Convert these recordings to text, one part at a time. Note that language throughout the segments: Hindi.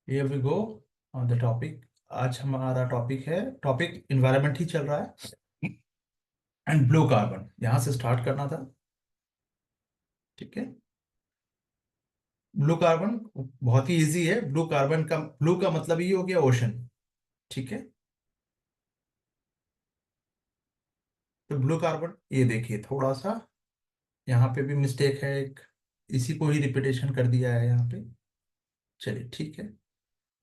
Here we go on the topic। आज हमारा टॉपिक है, टॉपिक इन्वायरमेंट ही चल रहा है एंड ब्लू कार्बन यहाँ से स्टार्ट करना था। ठीक है। ब्लू कार्बन बहुत ही इजी है। ब्लू कार्बन का ब्लू का मतलब ही हो गया ओशन। ठीक है। तो ब्लू कार्बन ये देखिए थोड़ा सा यहाँ पे भी मिस्टेक है एक, इसी को ही रिपीटेशन कर दिया है यहाँ पे। चलिए ठीक है।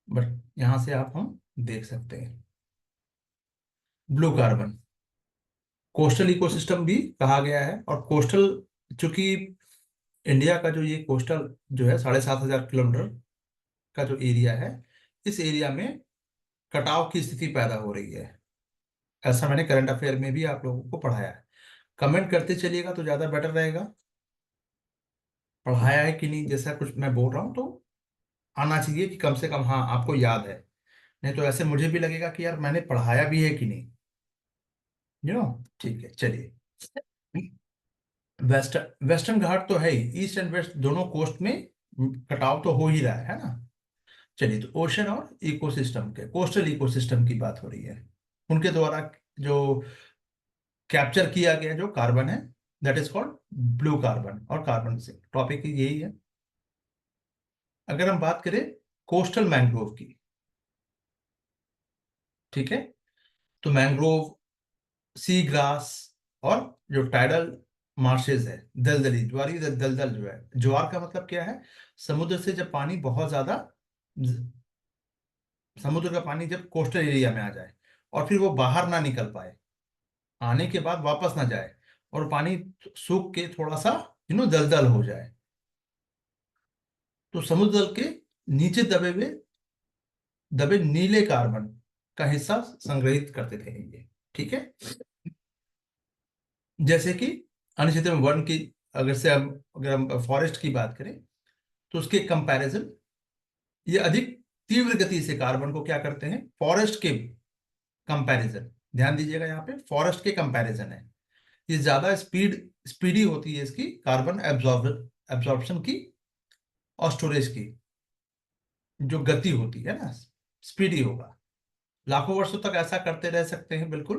बट यहाँ से आप हम देख सकते हैं ब्लू कार्बन कोस्टल इकोसिस्टम भी कहा गया है। और कोस्टल, चूंकि इंडिया का जो ये कोस्टल जो है 7,500 किलोमीटर का जो एरिया है, इस एरिया में कटाव की स्थिति पैदा हो रही है। ऐसा मैंने करंट अफेयर में भी आप लोगों को पढ़ाया है। कमेंट करते चलिएगा तो ज्यादा बेटर रहेगा। पढ़ाया है कि नहीं जैसा कुछ मैं बोल रहा हूँ तो आना चाहिए कि कम से कम हाँ आपको याद है। नहीं तो ऐसे मुझे भी लगेगा कि यार मैंने पढ़ाया भी है कि नहीं। नो। ठीक है चलिए। वेस्टर्न घाट तो है ही, ईस्ट एंड वेस्ट दोनों कोस्ट में कटाव तो हो ही रहा है ना। चलिए तो ओशन और इकोसिस्टम के, कोस्टल इकोसिस्टम की बात हो रही है। उनके द्वारा जो कैप्चर किया गया जो कार्बन है, that is called blue carbon. और कार्बन से टॉपिक यही है। अगर हम बात करें कोस्टल मैंग्रोव की, ठीक है, तो मैंग्रोव, सी ग्रास और जो टाइडल मार्शेज है, दलदली ज्वारी दलदल जो है, ज्वार का मतलब क्या है? समुद्र से जब पानी बहुत ज्यादा, समुद्र का पानी जब कोस्टल एरिया में आ जाए और फिर वो बाहर ना निकल पाए, आने के बाद वापस ना जाए और पानी सूख के थोड़ा सा दलदल हो जाए, तो समुद्र तल के नीचे दबे हुए दबे नीले कार्बन का हिस्सा संग्रहित करते थे ये। ठीक है। जैसे कि अन्य क्षेत्र में वन की, अगर हम फॉरेस्ट की बात करें तो उसके कंपैरिजन ये अधिक तीव्र गति से कार्बन को क्या करते हैं, फॉरेस्ट के कंपैरिजन, ध्यान दीजिएगा यहाँ पे फॉरेस्ट के कंपैरिजन है, ये ज्यादा स्पीडी होती है इसकी कार्बन एब्जॉर्प्शन की और स्टोरेज की जो गति होती है ना, स्पीडी होगा। लाखों वर्षों तक ऐसा करते रह सकते हैं बिल्कुल।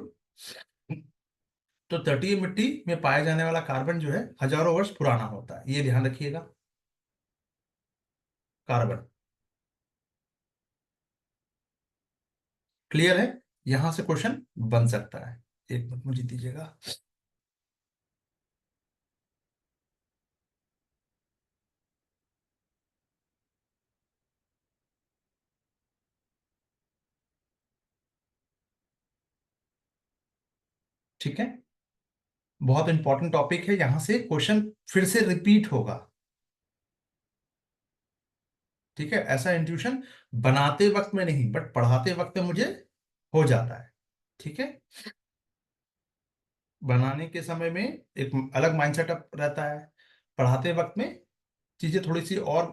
तो तटीय मिट्टी में पाए जाने वाला कार्बन जो है हजारों वर्ष पुराना होता है, ये ध्यान रखिएगा। कार्बन क्लियर है? यहां से क्वेश्चन बन सकता है। एक मिनट मुझे दीजिएगा। ठीक है। बहुत इंपॉर्टेंट टॉपिक है, यहां से क्वेश्चन फिर से रिपीट होगा। ठीक है। ऐसा इंट्यूशन बनाते वक्त में नहीं बट पढ़ाते वक्त में मुझे हो जाता है। ठीक है। बनाने के समय में एक अलग माइंड सेटअप रहता है, पढ़ाते वक्त में चीजें थोड़ी सी और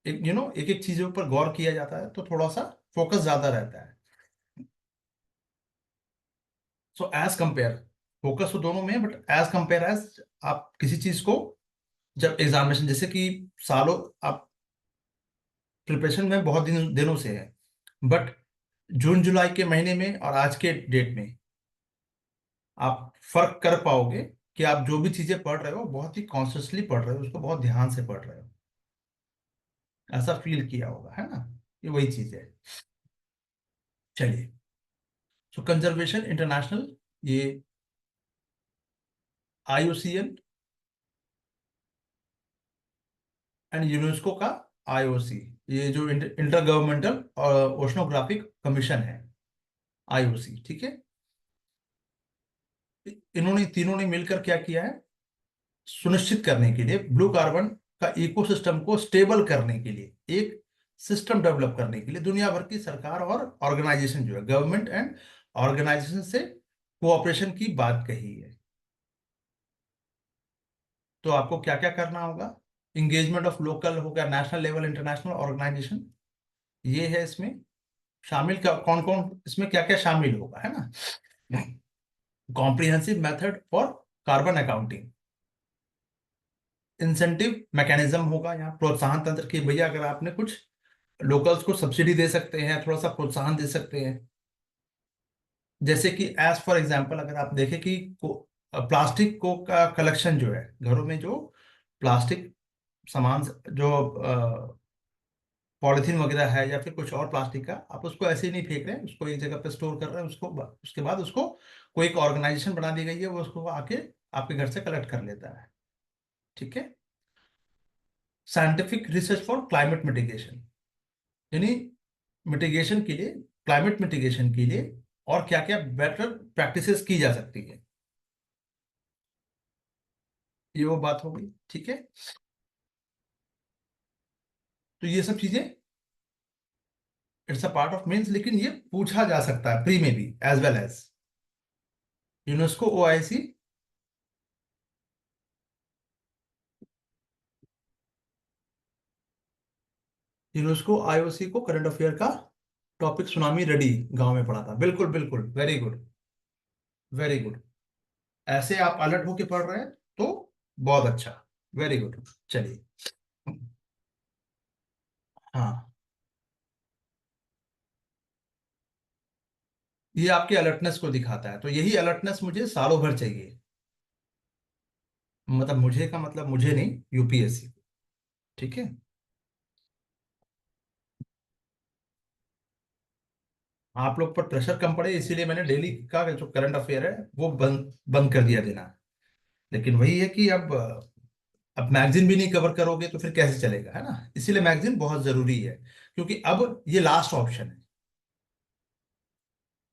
एक एक एक चीजों पर गौर किया जाता है तो थोड़ा सा फोकस ज्यादा रहता है। सो एज कंपेयर, फोकस तो दोनों में है बट एज कंपेयर एज, आप किसी चीज को जब एग्जामिनेशन, जैसे कि सालों आप प्रिपरेशन में बहुत दिनों से है, बट जून जुलाई के महीने में और आज के डेट में आप फर्क कर पाओगे कि आप जो भी चीजें पढ़ रहे हो बहुत ही कॉन्शियसली पढ़ रहे हो, उसको बहुत ध्यान से पढ़ रहे हो, ऐसा फील किया होगा, है ना? ये वही चीज है। चलिए। सो कंजर्वेशन इंटरनेशनल, ये आईयूसीएन एंड यूनेस्को का आईओसी, ये जो इंटर गवर्नमेंटल ओशनोग्राफिक कमीशन है, आईओसी। ठीक है। इन्होंने तीनों ने मिलकर क्या किया है, सुनिश्चित करने के लिए ब्लू कार्बन का इकोसिस्टम को स्टेबल करने के लिए एक सिस्टम डेवलप करने के लिए दुनिया भर की सरकार और ऑर्गेनाइजेशन जो है, गवर्नमेंट एंड ऑर्गेनाइजेशन से कोऑपरेशन की बात कही है। तो आपको क्या क्या करना होगा, इंगेजमेंट ऑफ लोकल हो गया, नेशनल लेवल, इंटरनेशनल ऑर्गेनाइजेशन, ये है इसमें शामिल। का कौन कौन इसमें क्या क्या शामिल होगा, है ना? Comprehensive method for carbon accounting, incentive mechanism होगा यहाँ, प्रोत्साहन तंत्र की, भैया अगर आपने कुछ लोकल्स को सब्सिडी दे सकते हैं, थोड़ा सा प्रोत्साहन दे सकते हैं। जैसे कि एज फॉर एग्जांपल अगर आप देखें कि प्लास्टिक को का कलेक्शन जो है घरों में, जो प्लास्टिक सामान जो पॉलिथीन वगैरह है या फिर कुछ और प्लास्टिक का, आप उसको ऐसे ही नहीं फेंक रहे हैं, उसको एक जगह पे स्टोर कर रहे हैं, उसको उसके बाद उसको कोई एक ऑर्गेनाइजेशन बना दी गई है, वो उसको आके आपके घर से कलेक्ट कर लेता है। ठीक है। Scientific research for climate mitigation, यानी मिटिगेशन के लिए, क्लाइमेट मिटिगेशन के लिए और क्या क्या बेटर प्रैक्टिसेस की जा सकती है, ये वो बात हो गई। ठीक है। तो ये सब चीजें it's a part of mains, लेकिन ये पूछा जा सकता है प्री में भी as well as UNESCO, OIC. UNESCO IOC को करंट अफेयर का टॉपिक सुनामी रेडी गांव में पढ़ा था, बिल्कुल बिल्कुल, वेरी गुड, वेरी गुड। ऐसे आप अलर्ट होके पढ़ रहे हैं तो बहुत अच्छा, वेरी गुड। चलिए। हाँ, ये आपके अलर्टनेस को दिखाता है, तो यही अलर्टनेस मुझे सालों भर चाहिए। मतलब मुझे का मतलब मुझे नहीं, यूपीएससी। ठीक है। आप लोग पर प्रेशर कम पड़े इसीलिए मैंने डेली का जो करंट अफेयर है वो बंद बंद कर दिया देना। लेकिन वही है कि अब मैगजीन भी नहीं कवर करोगे तो फिर कैसे चलेगा, है ना। इसीलिए मैगजीन बहुत जरूरी है, क्योंकि अब ये लास्ट ऑप्शन है।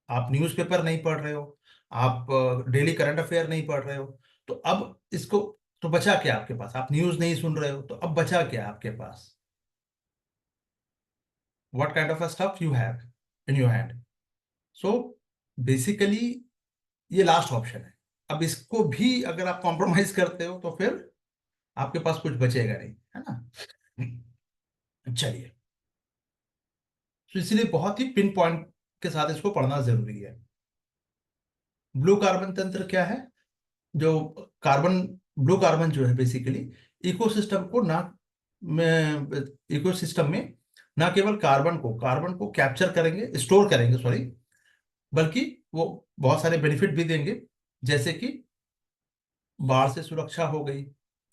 आप न्यूज़पेपर नहीं पढ़ रहे हो, आप डेली करंट अफेयर नहीं पढ़ रहे हो, तो अब इसको, तो बचा क्या आपके पास? आप न्यूज़ नहीं सुन रहे हो, तो अब बचा क्या आपके पास? What kind of stuff you have in your hand? So basically ये लास्ट ऑप्शन है। अब इसको भी अगर आप कॉम्प्रोमाइज करते हो तो फिर आपके पास कुछ बचेगा नहीं, है ना। चलिए। तो इसलिए बहुत ही पिन पॉइंट के साथ इसको पढ़ना जरूरी है। ब्लू कार्बन तंत्र क्या है? जो कार्बन, ब्लू कार्बन जो है बेसिकली इकोसिस्टम को ना, में इकोसिस्टम में ना केवल कार्बन को कैप्चर करेंगे, स्टोर करेंगे, सॉरी, बल्कि वो बहुत सारे बेनिफिट भी देंगे। जैसे कि बाढ़ से सुरक्षा हो गई,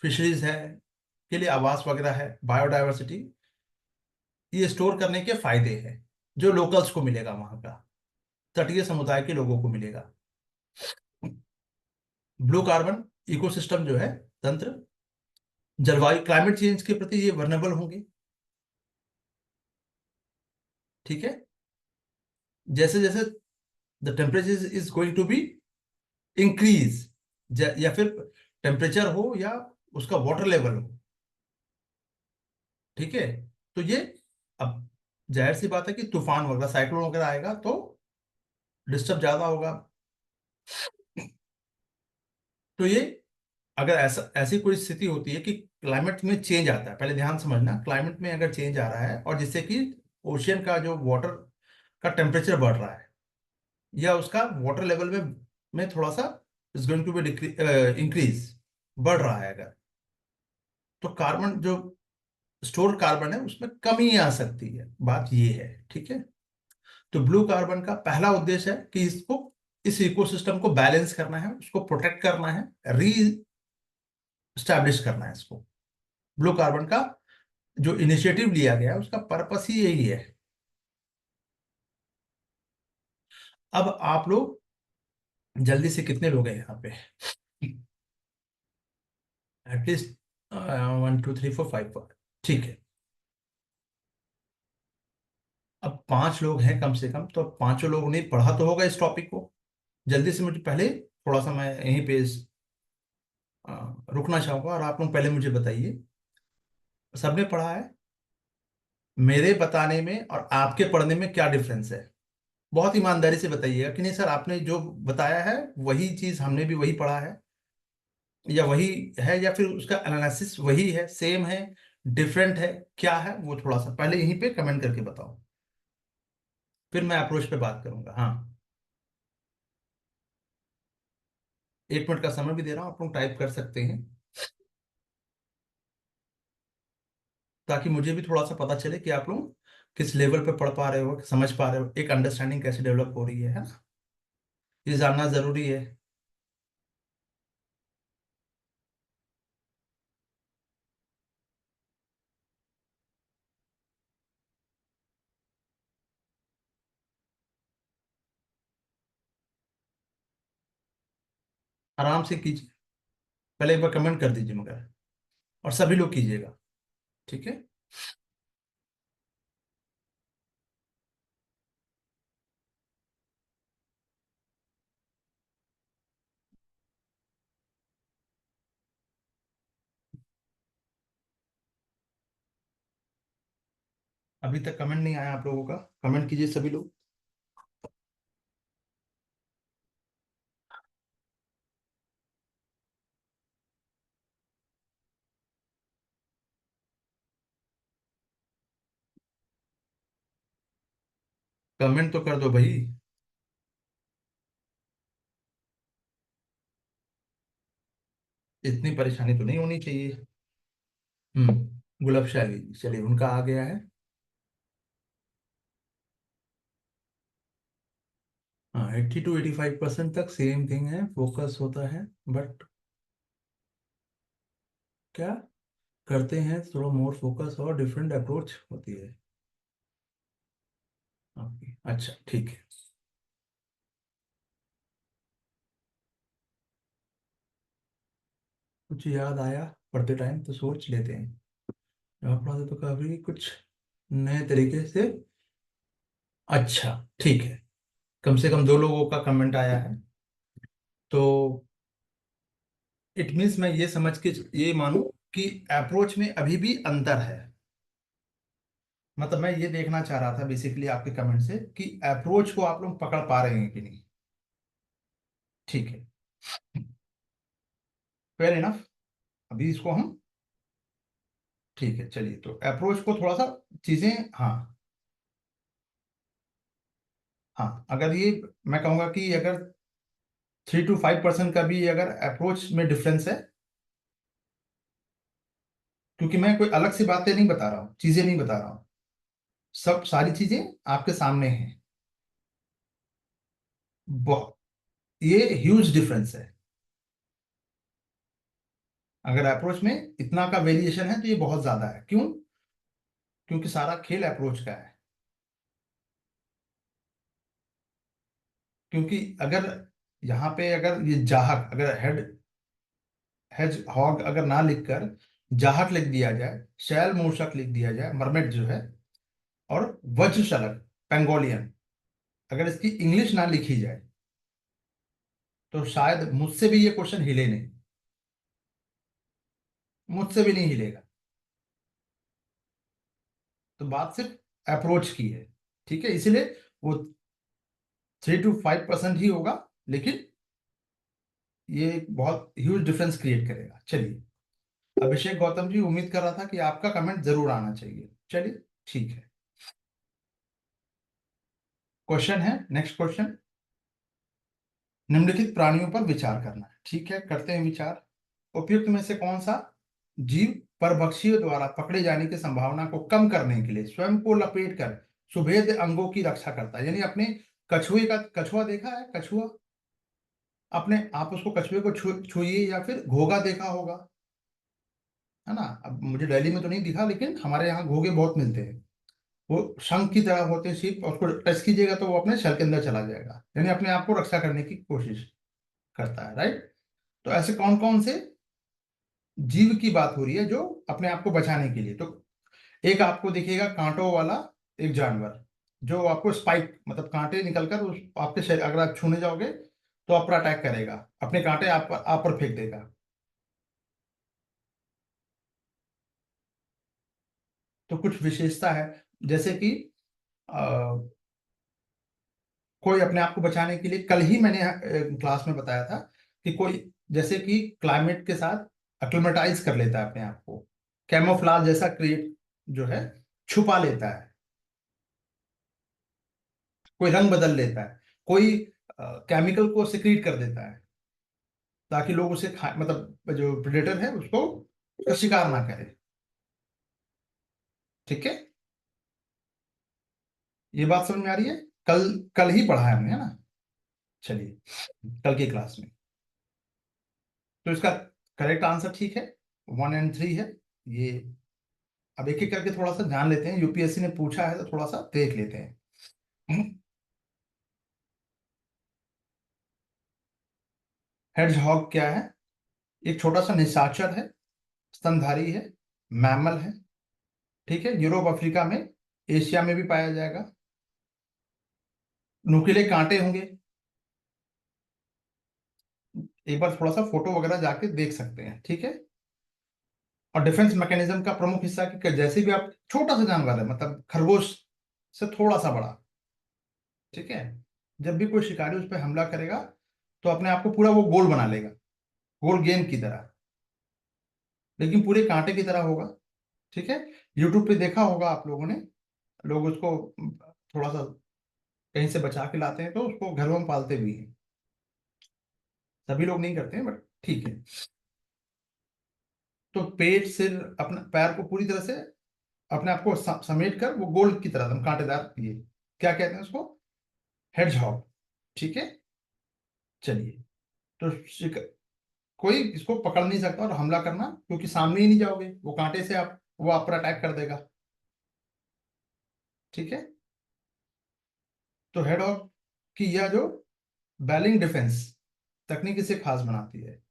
फिशरीज है के लिए आवास वगैरह है, बायोडायवर्सिटी, ये स्टोर करने के फायदे हैं जो लोकल्स को मिलेगा, वहां का तटीय समुदाय के लोगों को मिलेगा। ब्लू कार्बन इकोसिस्टम जो है, तंत्र, जलवायु क्लाइमेट चेंज के प्रति ये वर्नेबल होंगे। ठीक है। जैसे जैसे the temperature is going to be increase, या फिर टेम्परेचर हो या उसका वाटर लेवल हो। ठीक है। तो ये, अब जाहिर सी बात है कि तूफान वगैरह, साइक्लोन वगैरह आएगा तो डिस्टर्ब ज्यादा होगा। तो ये, अगर ऐसा ऐसी कोई स्थिति होती है कि क्लाइमेट में चेंज आता है, पहले ध्यान समझना, क्लाइमेट में अगर चेंज आ रहा है और जिससे कि ओशियन का जो वाटर का टेम्परेचर बढ़ रहा है, या उसका वाटर लेवल में थोड़ा सा is going to be increase, बढ़ रहा है अगर, तो कार्बन जो स्टोर कार्बन है उसमें कमी आ सकती है, बात ये है। ठीक है। तो ब्लू कार्बन का पहला उद्देश्य है कि इसको, इस इकोसिस्टम को बैलेंस करना है, उसको प्रोटेक्ट करना है, री स्टैब्लिश करना है इसको। ब्लू कार्बन का जो इनिशिएटिव लिया गया है उसका पर्पस ही यही है। अब आप लोग जल्दी से, कितने लोग हैं यहाँ पे? एटलीस्ट 1 2 3 4 5। ठीक है। अब 5 लोग हैं कम से कम, तो अब पांचों लोगों ने पढ़ा तो होगा इस टॉपिक को। जल्दी से मुझे पहले थोड़ा सा, मैं यहीं पे रुकना चाहूंगा और आप लोग पहले मुझे बताइए, सबने पढ़ा है? मेरे बताने में और आपके पढ़ने में क्या डिफरेंस है? बहुत ईमानदारी से बताइएगा कि नहीं सर, आपने जो बताया है वही चीज हमने भी वही पढ़ा है, या वही है, या फिर उसका एनालिसिस वही है, सेम है, डिफरेंट है, क्या है वो थोड़ा सा पहले यहीं पे कमेंट करके बताओ, फिर मैं अप्रोच पे बात करूंगा। हाँ, 1 मिनट का समय भी दे रहा हूँ, आप लोग टाइप कर सकते हैं, ताकि मुझे भी थोड़ा सा पता चले कि आप लोग किस लेवल पे पढ़ पा रहे हो, समझ पा रहे हो, एक अंडरस्टैंडिंग कैसे डेवलप हो रही है ना। ये जानना जरूरी है। आराम से कीजिए। पहले एक बार कमेंट कर दीजिए मगर, और सभी लोग कीजिएगा। ठीक है। अभी तक कमेंट नहीं आया आप लोगों का, कमेंट कीजिए सभी लोग। कमेंट तो कर दो भाई। इतनी परेशानी तो नहीं होनी चाहिए। गुलाब शाह जी, चलिए उनका आ गया है। हाँ, 80 to 85% तक सेम थिंग है, फोकस होता है। बट क्या करते हैं, थोड़ा मोर फोकस और डिफरेंट अप्रोच होती है आपकी। अच्छा ठीक है। कुछ याद आया पढ़ते टाइम तो सोच लेते हैं। यहाँ पढ़ाते तो काफी कुछ नए तरीके से। अच्छा ठीक है। कम से कम दो लोगों का कमेंट आया है, तो इट मीन्स मैं ये समझ के ये मानूं कि अप्रोच में अभी भी अंतर है। मतलब मैं ये देखना चाह रहा था बेसिकली आपके कमेंट से कि अप्रोच को आप लोग पकड़ पा रहे हैं कि नहीं। ठीक है। Fair enough. अभी इसको हम, ठीक है चलिए, तो अप्रोच को थोड़ा सा चीजें, हाँ। हाँ, अगर ये मैं कहूंगा कि अगर 3 to 5% का भी अगर अप्रोच में डिफरेंस है, क्योंकि मैं कोई अलग सी बातें नहीं बता रहा हूँ, चीजें नहीं बता रहा हूँ, सब सारी चीजें आपके सामने हैं। बहुत, ये ह्यूज डिफरेंस है। अगर अप्रोच में इतना का वेरिएशन है तो ये बहुत ज्यादा है। क्यों? क्योंकि सारा खेल अप्रोच का है। क्योंकि अगर यहाँ पे अगर ये जाहक, अगर हेड हेज हॉग अगर ना लिखकर जाहक लिख दिया जाए, शैल मूषक लिख दिया जाए, मरमेड जो है, और वज्र शलभ पेंगोलियन, अगर इसकी इंग्लिश ना लिखी जाए तो शायद मुझसे भी ये क्वेश्चन हिले नहीं। मुझसे भी नहीं हिलेगा। तो बात सिर्फ अप्रोच की है। ठीक है, इसीलिए वो 3 to 5% ही होगा, लेकिन ये एक बहुत ह्यूज डिफरेंस क्रिएट करेगा। चलिए, अभिषेक गौतम जी, उम्मीद कर रहा था कि आपका कमेंट जरूर आना चाहिए। चलिए ठीक है। क्वेश्चन है, नेक्स्ट क्वेश्चन। निम्नलिखित प्राणियों पर विचार करना है। ठीक है, करते हैं विचार। उपयुक्त में से कौन सा जीव परभक्षियों द्वारा पकड़े जाने की संभावना को कम करने के लिए स्वयं को लपेट कर सुभेद अंगों की रक्षा करता है? यानी अपने कछुए का, कछुआ देखा है कछुआ? अपने आप उसको कछुए को छुइए, या फिर घोगा देखा होगा, है ना। अब मुझे दिल्ली में तो नहीं दिखा, लेकिन हमारे यहाँ घोगे बहुत मिलते हैं। वो शंख की तरह होते हैं सिर्फ, और उसको टच कीजिएगा तो वो अपने शल के अंदर चला जाएगा, यानी अपने आप को रक्षा करने की कोशिश करता है, राइट। तो ऐसे कौन कौन से जीव की बात हो रही है जो अपने आप को बचाने के लिए? तो एक आपको दिखेगा कांटों वाला एक जानवर, जो आपको स्पाइक मतलब कांटे निकलकर उस आपके शरीर, अगर आप छूने जाओगे तो आप पर अटैक करेगा, अपने कांटे आप पर फेंक देगा। तो कुछ विशेषता है, जैसे कि कोई अपने आप को बचाने के लिए, कल ही मैंने क्लास में बताया था कि कोई जैसे कि क्लाइमेट के साथ अक्लिमेटाइज कर लेता है अपने आप को, कैमोफ्लाज जैसा क्रिएट जो है, छुपा लेता है। कोई रंग बदल लेता है, कोई केमिकल को सिक्रीट कर देता है, ताकि लोग उसे खा, मतलब जो प्रेडेटर है उसको उसका शिकार ना करे। ठीक है। ये बात समझ में आ रही है? कल कल ही पढ़ा है हमने, है ना? चलिए, कल की क्लास में। तो इसका करेक्ट आंसर ठीक है, 1 और 3 है ये। अब एक एक करके थोड़ा सा जान लेते हैं, यूपीएससी ने पूछा है तो थोड़ा सा देख लेते हैं। हेड्जहॉग क्या है? एक छोटा सा निशाचर है, स्तनधारी है, मैमल है। ठीक है, यूरोप अफ्रीका में, एशिया में भी पाया जाएगा। नुकीले कांटे होंगे। एक बार थोड़ा सा फोटो वगैरह जाके देख सकते हैं, ठीक है। और डिफेंस मैकेनिज्म का प्रमुख हिस्सा कि जैसे भी आप, छोटा सा जानवर है, मतलब खरगोश से थोड़ा सा बड़ा, ठीक है। जब भी कोई शिकारी उस पर हमला करेगा तो अपने आप को पूरा वो गोल बना लेगा, गोल गेंद की तरह, लेकिन पूरे कांटे की तरह होगा। ठीक है। यूट्यूब पे देखा होगा आप लोगों ने, लोग उसको थोड़ा सा कहीं से बचा के लाते हैं तो उसको घरों में पालते भी हैं। सभी लोग नहीं करते हैं, बट ठीक है। तो पेट, सिर, अपना पैर को पूरी तरह से अपने आप को समेट कर वो गोल की तरह, एकदम कांटेदार, ये क्या कहते हैं उसको? हेड्जहॉग। ठीक है। चलिए, तो कोई इसको पकड़ नहीं सकता और हमला करना, क्योंकि सामने ही नहीं जाओगे, वो कांटे से आप, वो आप पर अटैक कर देगा। ठीक है। तो हेडहॉग की यह जो बैलिंग डिफेंस तकनीक इसे खास बनाती है।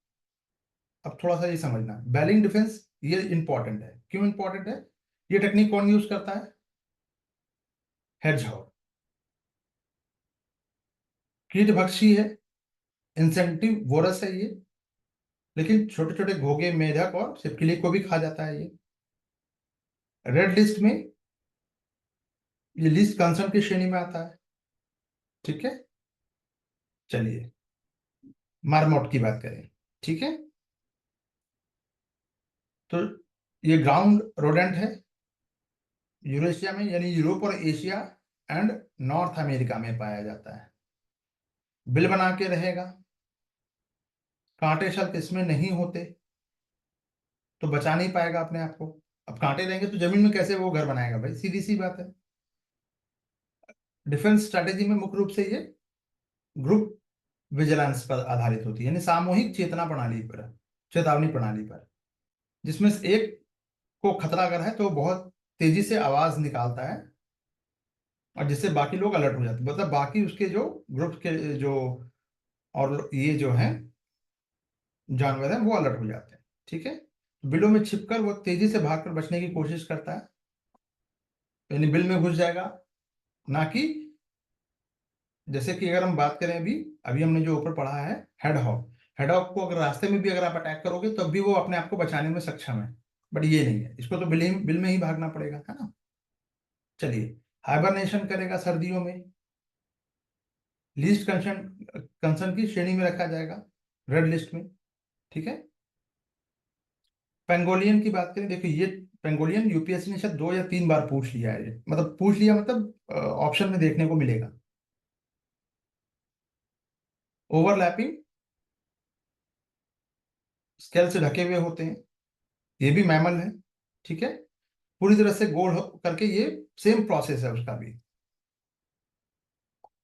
अब थोड़ा सा ये समझना, बैलिंग डिफेंस ये इंपॉर्टेंट है। क्यों इंपॉर्टेंट है? ये टेक्निक कौन यूज करता है? हेडहॉग। कीटभक्षी है, इंसेंटिव वोरस है ये, लेकिन छोटे छोटे घोंघे, मेढक और छिपकली को भी खा जाता है ये। रेड लिस्ट में, ये लिस्ट कंसर्न की श्रेणी में आता है। ठीक है। चलिए, मारमोट की बात करें। ठीक है। तो ये ग्राउंड रोडेंट है, यूरेशिया में यानी यूरोप और एशिया एंड नॉर्थ अमेरिका में पाया जाता है। बिल बना के रहेगा, कांटे शल्क इसमें नहीं होते, तो बचा नहीं पाएगा अपने आप को। अब कांटे रहेंगे तो जमीन में कैसे वो घर बनाएगा भाई, सीधी सी बात है। डिफेंस स्ट्रेटेजी में मुख्य रूप से ये ग्रुप विजिलेंस पर आधारित होती है, यानी सामूहिक चेतना प्रणाली पर, चेतावनी प्रणाली पर, जिसमें से एक को खतरा अगर है तो वो बहुत तेजी से आवाज निकालता है, और जिससे बाकी लोग अलर्ट हो जाते हैं, मतलब बाकी उसके जो ग्रुप के जो और ये जो है जानवर हैं वो अलर्ट हो जाते हैं। ठीक है। बिलों में छिपकर वो तेजी से भागकर बचने की कोशिश करता है, यानी बिल में घुस जाएगा। ना कि जैसे कि अगर हम बात करें, अभी अभी हमने जो ऊपर पढ़ा है, हेडहॉग, हेडहॉग को अगर रास्ते में भी अगर आप अटैक करोगे तब भी वो अपने आप को बचाने में सक्षम है। बट ये नहीं है, इसको तो बिल में ही भागना पड़ेगा, है ना? चलिए, हाइबरनेशन करेगा सर्दियों में, लीस्ट कंसर्न कंसर्न की श्रेणी में रखा जाएगा, रेड लिस्ट में। ठीक है। पेंगोलियन की बात करें, देखो ये पेंगोलियन यूपीएससी ने शायद 2 या 3 बार पूछ लिया है ये, मतलब पूछ लिया मतलब ऑप्शन में देखने को मिलेगा। ओवरलैपिंग स्केल से ढके हुए होते हैं, ये भी मैमल है। ठीक है। पूरी तरह से गोल करके, ये सेम प्रोसेस है उसका भी।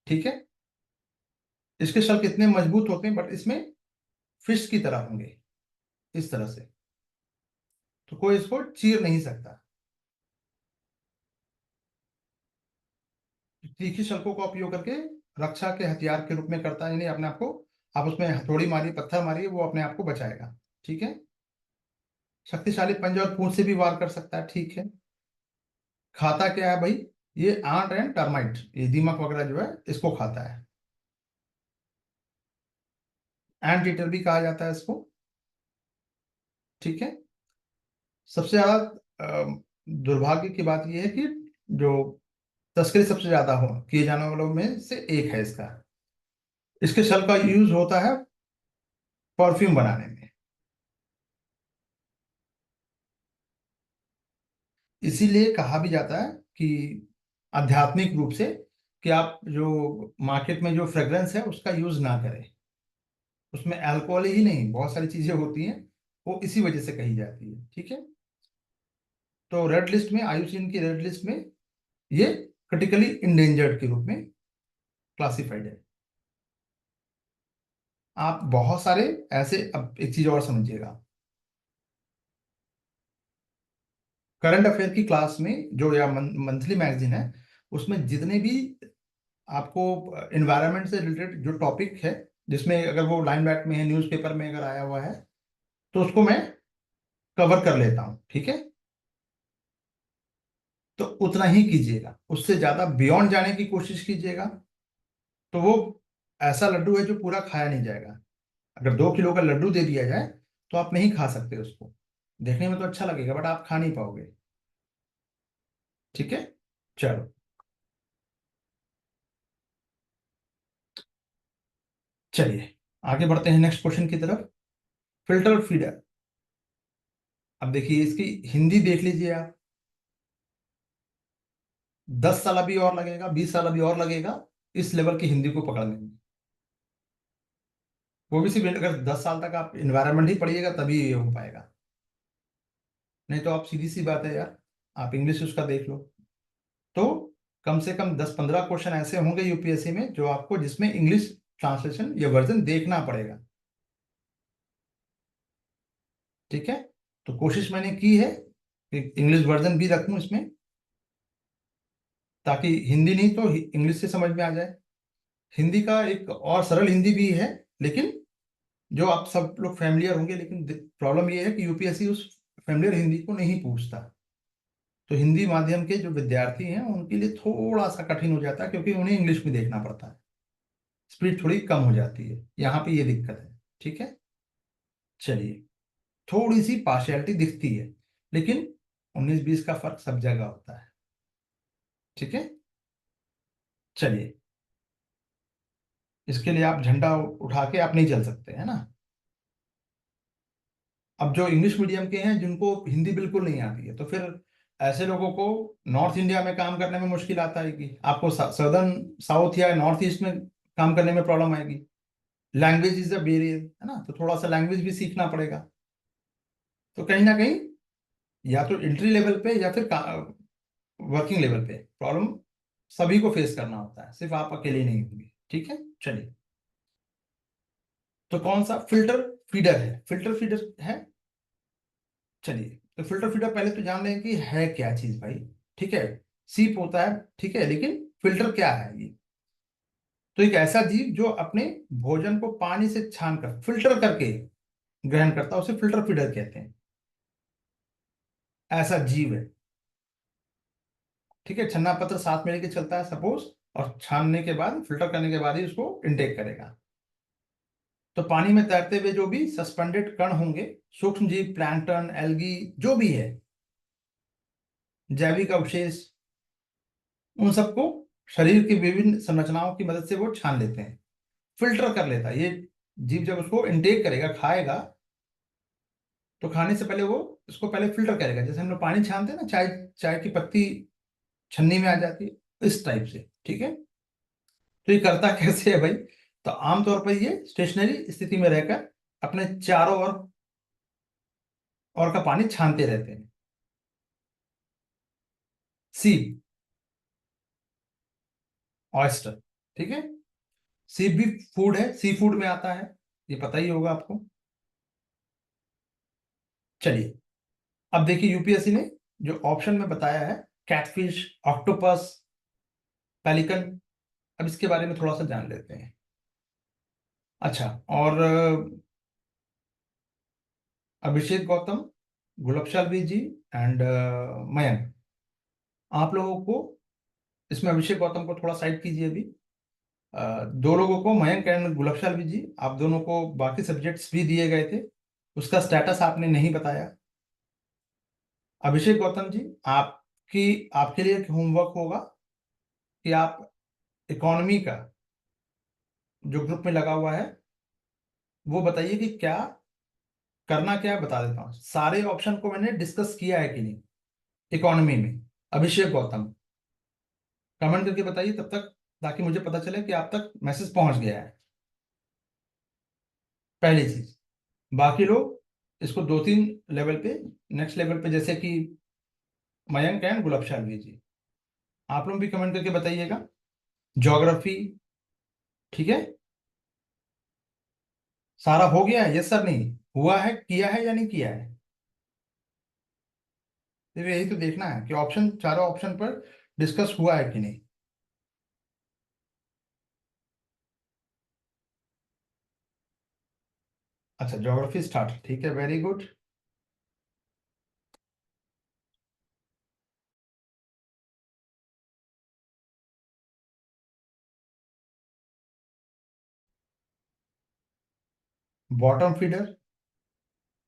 ठीक है। इसके शल्क इतने मजबूत होते हैं, बट इसमें फिश की तरह होंगे, इस तरह से, तो कोई इसको चीर नहीं सकता। तीखी शल्कों का उपयोग करके रक्षा के हथियार के रूप में करता है, यानी अपने आप को, आप उसमें हथौड़ी मारिए, पत्थर मारिए, वो अपने आप को बचाएगा। ठीक है। शक्तिशाली पंजे और पूंछ से भी वार कर सकता है। ठीक है। खाता क्या है भाई? ये आंट एंड टर्माइट, ये दीमक वगैरह जो है इसको खाता है। एंट ईटर भी कहा जाता है इसको। ठीक है। सबसे ज्यादा दुर्भाग्य की बात यह है कि जो तस्करी सबसे ज्यादा हो किए जाने वालों में से एक है इसका। इसके शल का यूज होता है परफ्यूम बनाने में। इसीलिए कहा भी जाता है कि आध्यात्मिक रूप से, कि आप जो मार्केट में जो फ्रेग्रेंस है उसका यूज ना करें। उसमें अल्कोहल ही नहीं, बहुत सारी चीजें होती हैं, वो इसी वजह से कही जाती है। ठीक है। तो रेड लिस्ट में, आईयूसीएन की रेड लिस्ट में ये क्रिटिकली इंडेंजर्ड के रूप में क्लासिफाइड है। आप बहुत सारे ऐसे, अब एक चीज और समझिएगा, करंट अफेयर की क्लास में जो या मंथली मैगजीन है, उसमें जितने भी आपको इन्वायरमेंट से रिलेटेड जो टॉपिक है, जिसमें अगर वो लाइन बैट में है, न्यूज़पेपर में अगर आया हुआ है, तो उसको मैं कवर कर लेता हूँ, ठीक है। तो उतना ही कीजिएगा, उससे ज्यादा बियॉन्ड जाने की कोशिश कीजिएगा, तो वो ऐसा लड्डू है जो पूरा खाया नहीं जाएगा। अगर 2 किलो का लड्डू दे दिया जाए तो आप नहीं खा सकते उसको, देखने में तो अच्छा लगेगा बट आप खा नहीं पाओगे, ठीक है। चलो, चलिए आगे बढ़ते हैं नेक्स्ट क्वेश्चन की तरफ। फिल्टर फीडर, अब देखिए इसकी हिंदी देख लीजिए आप। 10 साल अभी और लगेगा, 20 साल अभी और लगेगा इस लेवल की हिंदी को पकड़ने में। वो भी सिर्फ अगर 10 साल तक आप इन्वायरमेंट ही पढ़िएगा तभी ये हो पाएगा, नहीं तो आप सीधी सी बात है यार, आप इंग्लिश उसका देख लो। तो कम से कम 10-15 क्वेश्चन ऐसे होंगे यूपीएससी में जो आपको, जिसमें इंग्लिश ट्रांसलेशन या वर्जन देखना पड़ेगा, ठीक है। तो कोशिश मैंने की है कि इंग्लिश वर्जन भी रखूं इसमें, ताकि हिंदी नहीं तो इंग्लिश से समझ में आ जाए। हिंदी का एक और सरल हिंदी भी है, लेकिन जो आप सब लोग फैमिलियर होंगे, लेकिन प्रॉब्लम ये है कि यूपीएससी उस फैमिलियर हिंदी को नहीं पूछता। तो हिंदी माध्यम के जो विद्यार्थी हैं उनके लिए थोड़ा सा कठिन हो जाता है, क्योंकि उन्हें इंग्लिश में देखना पड़ता है, स्पीड थोड़ी कम हो जाती है, यहाँ पे ये दिक्कत है, ठीक है। चलिए, थोड़ी सी पार्शियलिटी दिखती है, लेकिन 19-20 का फर्क सब जगह होता है, ठीक है। चलिए, इसके लिए आप झंडा उठा के आप नहीं चल सकते, है ना। अब जो इंग्लिश मीडियम के हैं जिनको हिंदी बिल्कुल नहीं आती है, तो फिर ऐसे लोगों को नॉर्थ इंडिया में काम करने में मुश्किल आता है, कि आपको सदर्न साउथ या नॉर्थ ईस्ट में काम करने में प्रॉब्लम आएगी। लैंग्वेज इज अ बैरियर, है ना, तो थोड़ा सा लैंग्वेज भी सीखना पड़ेगा। तो कहीं ना कहीं या तो एंट्री लेवल पे या फिर वर्किंग लेवल पे प्रॉब्लम सभी को फेस करना होता है, सिर्फ आप अकेले नहीं होंगे, ठीक है। चलिए, तो कौन सा फिल्टर फीडर है, फिल्टर फीडर है। चलिए, तो फिल्टर फीडर पहले तो जान लें कि है क्या चीज भाई, ठीक है। सीप होता है, ठीक है, लेकिन फिल्टर क्या है ये। तो एक ऐसा जीव जो अपने भोजन को पानी से छानकर फिल्टर करके ग्रहण करता है, उसे फिल्टर फीडर कहते हैं। ऐसा जीव है, ठीक है। छन्ना पत्र साथ में लेके चलता है सपोज, और छानने के बाद, फिल्टर करने के बाद ही उसको इनटेक करेगा। तो पानी में तैरते हुए जो भी सस्पेंडेड कण होंगे, सूक्ष्म जीव, प्लैंकटन, एल्गी, जो भी है, जैविक अवशेष, उन सबको शरीर की विभिन्न संरचनाओं की मदद से वो छान लेते हैं, फिल्टर कर लेता है ये जीव। जब उसको इनटेक करेगा, खाएगा, तो खाने से पहले वो इसको पहले फिल्टर करेगा, जैसे हम लोग पानी छानते हैं ना, चाय, चाय की पत्ती छन्नी में आ जाती है, इस टाइप से, ठीक है। तो ये करता कैसे है भाई, तो आमतौर पर ये स्टेशनरी स्थिति में रहकर अपने चारों ओर का पानी छानते रहते हैं। सीप, ऑयस्टर, ठीक है। सीप भी फूड है, सी फूड में आता है, ये पता ही होगा आपको। चलिए, अब देखिए यूपीएससी ने जो ऑप्शन में बताया है, कैटफिश, ऑक्टोपस, पेलिकन, अब इसके बारे में थोड़ा सा जान लेते हैं। अच्छा, और अभिषेक गौतम, गुलाबशाल जी एंड मयंक, आप लोगों को इसमें अभिषेक गौतम को थोड़ा साइड कीजिए अभी। 2 लोगों को, मयंक एंड गुलाबशाल जी, आप दोनों को बाकी सब्जेक्ट्स भी दिए गए थे, उसका स्टेटस आपने नहीं बताया। अभिषेक गौतम जी, आपकी आपके लिए एक होमवर्क होगा कि आप इकोनॉमी का जो ग्रुप में लगा हुआ है, वो बताइए कि क्या करना, क्या है बता देता हूँ, सारे ऑप्शन को मैंने डिस्कस किया है कि नहीं इकोनॉमी में। अभिषेक गौतम, कमेंट करके बताइए तब तक, ताकि मुझे पता चले कि आप तक मैसेज पहुंच गया है, पहली चीज। बाकी लोग इसको 2-3 लेवल पे, नेक्स्ट लेवल पे, जैसे कि मयंक एंड गुलाबशान जी, आप लोग भी कमेंट करके बताइएगा। ज्योग्राफी, ठीक है, सारा हो गया है, यस सर, नहीं हुआ है, किया है या नहीं किया है? तो यही तो देखना है कि ऑप्शन, चारों ऑप्शन पर डिस्कस हुआ है कि नहीं। अच्छा, ज्योग्राफी स्टार्ट, ठीक है, very good. Bottom feeder,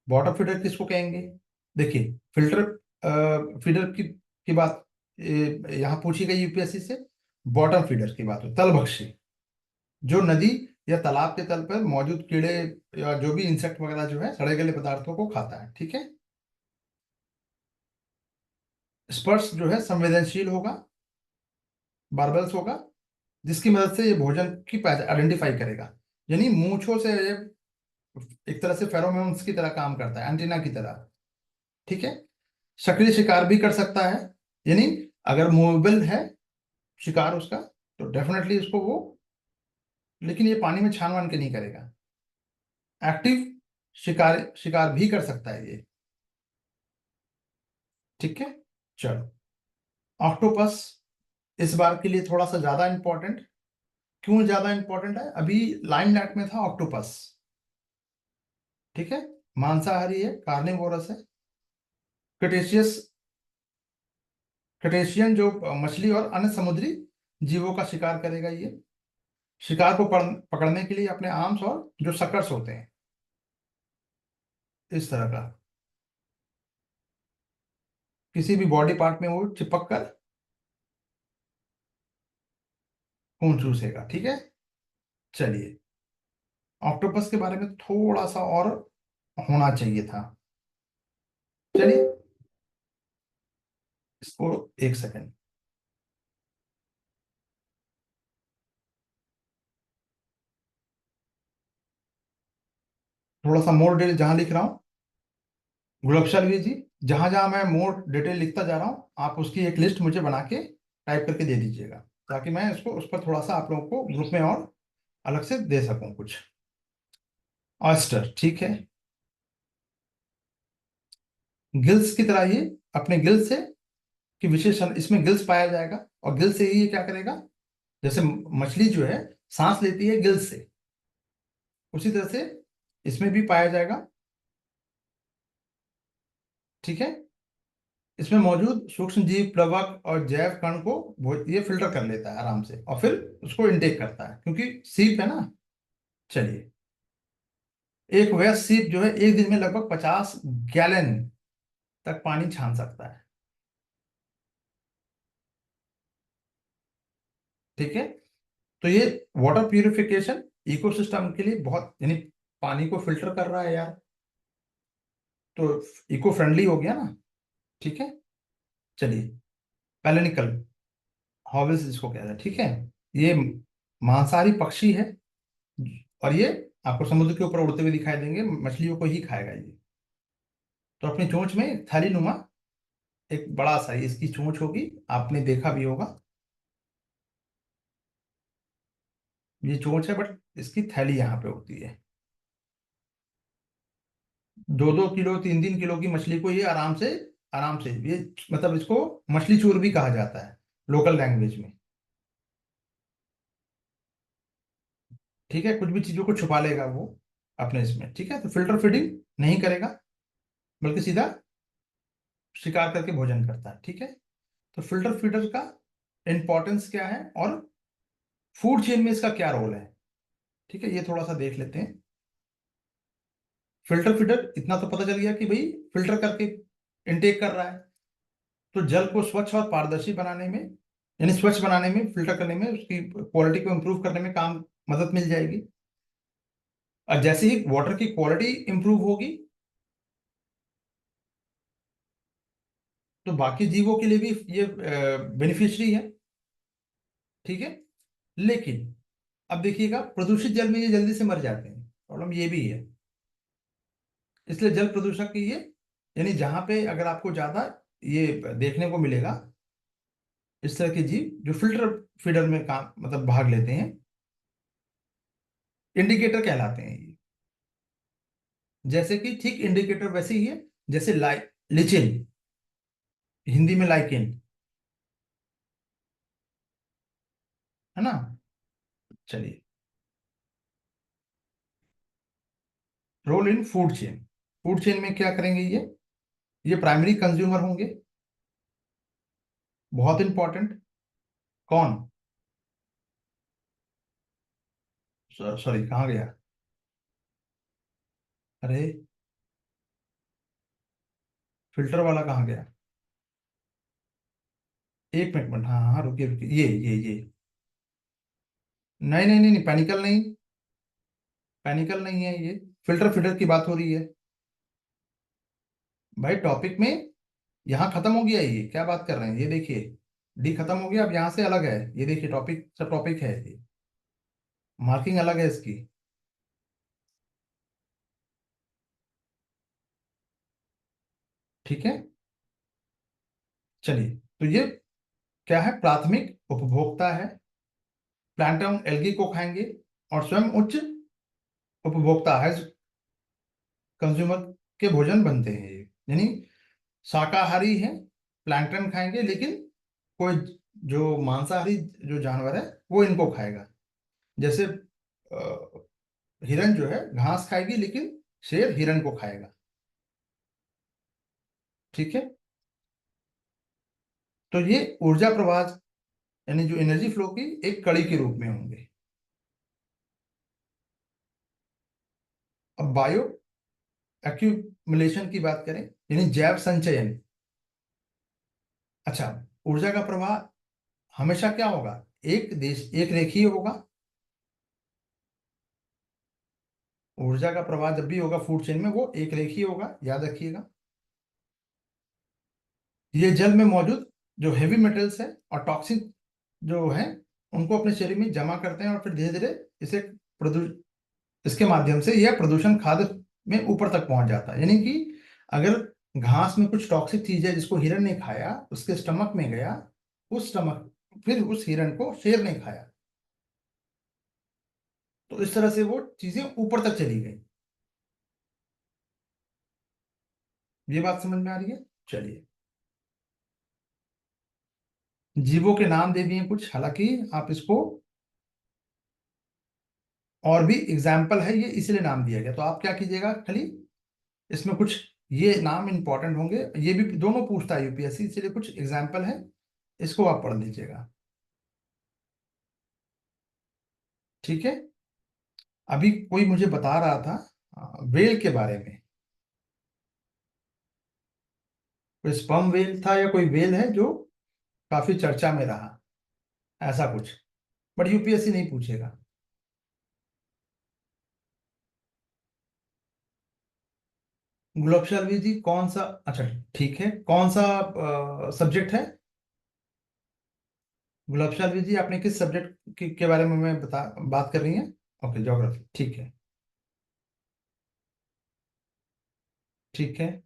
bottom feeder किसको कहेंगे? देखिए, फिल्टर फीडर की बात यहाँ पूछी गई यूपीएससी से। बॉटम फीडर की बात हो, तलभक्षी, जो नदी या तालाब के तल पर मौजूद कीड़े या जो भी इंसेक्ट वगैरह जो है सड़े गले पदार्थों को खाता है, ठीक है। स्पर्श जो है संवेदनशील होगा, बारबल्स होगा, जिसकी मदद से ये भोजन की आइडेंटिफाई करेगा। यानी मूंछों से ये एक तरह से फेरोमोन्स की तरह काम करता है, एंटीना की तरह, ठीक है। सक्रिय शिकार भी कर सकता है, यानी अगर मूवेबल है शिकार उसका, तो डेफिनेटली उसको वो, लेकिन ये पानी में छान वान के नहीं करेगा। एक्टिव शिकार शिकार भी कर सकता है ये, ठीक है। चलो, ऑक्टोपस इस बार के लिए थोड़ा सा ज्यादा इंपॉर्टेंट। क्यों ज्यादा इंपॉर्टेंट है? अभी लाइमलाइट में था ऑक्टोपस, ठीक है। मांसाहारी है, कार्निवोरस है, क्रेटेशियस, क्रेटेशियन जो मछली और अन्य समुद्री जीवों का शिकार करेगा ये। शिकार को पकड़ने के लिए अपने आर्म्स और जो सकर्स होते हैं, इस तरह का किसी भी बॉडी पार्ट में वो चिपक कर खून चूसेगा, ठीक है। चलिए, ऑक्टोपस के बारे में थोड़ा सा और होना चाहिए था। चलिए, इसको एक सेकंड, थोड़ा सा मोर डिटेल जहां लिख रहा हूँ, गुलाबशाल जी, जहां जहां मैं मोर डिटेल लिखता जा रहा हूँ, आप उसकी एक लिस्ट मुझे बना के टाइप करके दे दीजिएगा, ताकि मैं इसको उस पर थोड़ा सा आप लोगों को ग्रुप में और अलग से दे सकूं कुछ। ऑयस्टर, ठीक है। गिल्स की तरह ही अपने गिल्स से कि विशेषण इसमें गिल्स पाया जाएगा, और गिल्स से ही ये क्या करेगा, जैसे मछली जो है सांस लेती है गिल्स से, उसी तरह से इसमें भी पाया जाएगा, ठीक है। इसमें मौजूद सूक्ष्म जीव, प्लवक और जैव कण को ये फिल्टर कर लेता है आराम से, और फिर उसको इनटेक करता है, क्योंकि सीप है ना। चलिए, एक वयस्क सीप जो है एक दिन में लगभग 50 गैलन तक पानी छान सकता है, ठीक है। तो ये वाटर प्यूरिफिकेशन इकोसिस्टम के लिए बहुत, यानी पानी को फिल्टर कर रहा है यार, तो इको फ्रेंडली हो गया ना, ठीक है। चलिए, पेलेनिकल हॉवेल्स इसको कहते हैं, ठीक है। ये मांसाहारी पक्षी है, और ये आपको समुद्र के ऊपर उड़ते हुए दिखाई देंगे, मछलियों को ही खाएगा ये। तो अपनी चोंच में थैली नुमा एक बड़ा सा इसकी चोंच होगी, आपने देखा भी होगा, ये चोंच है, बट इसकी थैली यहाँ पे होती है। 2-2 किलो, 3-3 किलो की मछली को ये आराम से ये, मतलब इसको मछली चूर भी कहा जाता है लोकल लैंग्वेज में, ठीक है। कुछ भी चीजों को छुपा लेगा वो अपने इसमें, ठीक है। तो फिल्टर फीडिंग नहीं करेगा, बल्कि सीधा शिकार करके भोजन करता है, ठीक है। तो फिल्टर फीडर का इंपॉर्टेंस क्या है, और फूड चेन में इसका क्या रोल है, ठीक है, ये थोड़ा सा देख लेते हैं। फिल्टर फीडर इतना तो पता चल गया कि भाई फिल्टर करके इनटेक कर रहा है, तो जल को स्वच्छ और पारदर्शी बनाने में, यानी स्वच्छ बनाने में, फिल्टर करने में, उसकी क्वालिटी को इंप्रूव करने में काम मदद मिल जाएगी। और जैसे ही वाटर की क्वालिटी इंप्रूव होगी, तो बाकी जीवों के लिए भी ये बेनिफिशियरी है, ठीक है। लेकिन अब देखिएगा, प्रदूषित जल में ये जल्दी से मर जाते हैं, प्रॉब्लम ये भी है। इसलिए जल प्रदूषक की ये, यानी जहां पे अगर आपको ज्यादा ये देखने को मिलेगा, इस तरह के जीव जो फिल्टर फीडर में काम मतलब भाग लेते हैं, इंडिकेटर कहलाते हैं ये। जैसे कि ठीक इंडिकेटर वैसे ही है, जैसे लिचिन, हिंदी में लाइकेन, है ना। चलिए, role in food chain. Food chain में क्या करेंगे ये प्राइमरी कंज्यूमर होंगे, बहुत इंपॉर्टेंट। कौन? सॉरी, कहाँ गया? अरे, फिल्टर वाला कहाँ गया? एक मिनट, हाँ हाँ, रुकिए रुकिए, ये नहीं नहीं नहीं नहीं, पैनिकल नहीं, पैनिकल नहीं है ये। फिल्टर फीडर की बात हो रही है भाई, टॉपिक में। यहाँ खत्म हो गया ये, क्या बात कर रहे हैं? ये देखिए, डी खत्म हो गया, अब यहाँ से अलग है। ये देखिए, टॉपिक सब टॉपिक है ये, मार्किंग अलग है इसकी। ठीक है, चलिए। तो ये क्या है? प्राथमिक उपभोक्ता है, प्लैंटन एल्गी को खाएंगे, और स्वयं उच्च उपभोक्ता है, कंज्यूमर के भोजन बनते हैं ये। यानी शाकाहारी है, प्लैंटन खाएंगे, लेकिन कोई जो मांसाहारी जो जानवर है वो इनको खाएगा। जैसे हिरन जो है घास खाएगी, लेकिन शेर हिरन को खाएगा। ठीक है, तो ये ऊर्जा प्रवाह, यानी जो एनर्जी फ्लो की एक कड़ी के रूप में होंगे। अब बायो एक्यूमुलेशन की बात करें, यानी जैव संचयन। अच्छा, ऊर्जा का प्रवाह हमेशा क्या होगा? एक देश एक रेखीय होगा। ऊर्जा का प्रवाह जब भी होगा फूड चेन में, वो एक रेखीय होगा, याद रखिएगा। ये जल में मौजूद जो हेवी मेटल्स है और टॉक्सिक जो है, उनको अपने शरीर में जमा करते हैं, और फिर धीरे धीरे इसे प्रदू इसके माध्यम से यह प्रदूषण खाद्य में ऊपर तक पहुंच जाता है। यानी कि अगर घास में कुछ टॉक्सिक चीज है जिसको हिरन ने खाया, उसके स्टमक में गया, उस स्टमक, फिर उस हिरन को शेर ने खाया, तो इस तरह से वो चीजें ऊपर तक चली गई। ये बात समझ में आ रही है? चलिए, जीवों के नाम दे दिए कुछ, हालांकि आप इसको, और भी एग्जाम्पल है ये, इसलिए नाम दिया गया। तो आप क्या कीजिएगा, खाली इसमें कुछ ये नाम इंपॉर्टेंट होंगे, ये भी दोनों पूछता है यूपीएससी, इसलिए कुछ एग्जाम्पल है, इसको आप पढ़ लीजिएगा। ठीक है, अभी कोई मुझे बता रहा था वेल के बारे में। कोई स्पर्म वेल था या कोई वेल है जो काफी चर्चा में रहा, ऐसा कुछ, बट यूपीएससी नहीं पूछेगा। गुलाब शर्मा जी कौन सा? अच्छा, ठीक है, कौन सा सब्जेक्ट है? गुलाब शर्मा जी, आपने किस सब्जेक्ट के बारे में मैं बता बात कर रही हैं? ओके, ज्योग्राफी, ठीक है। ठीक है,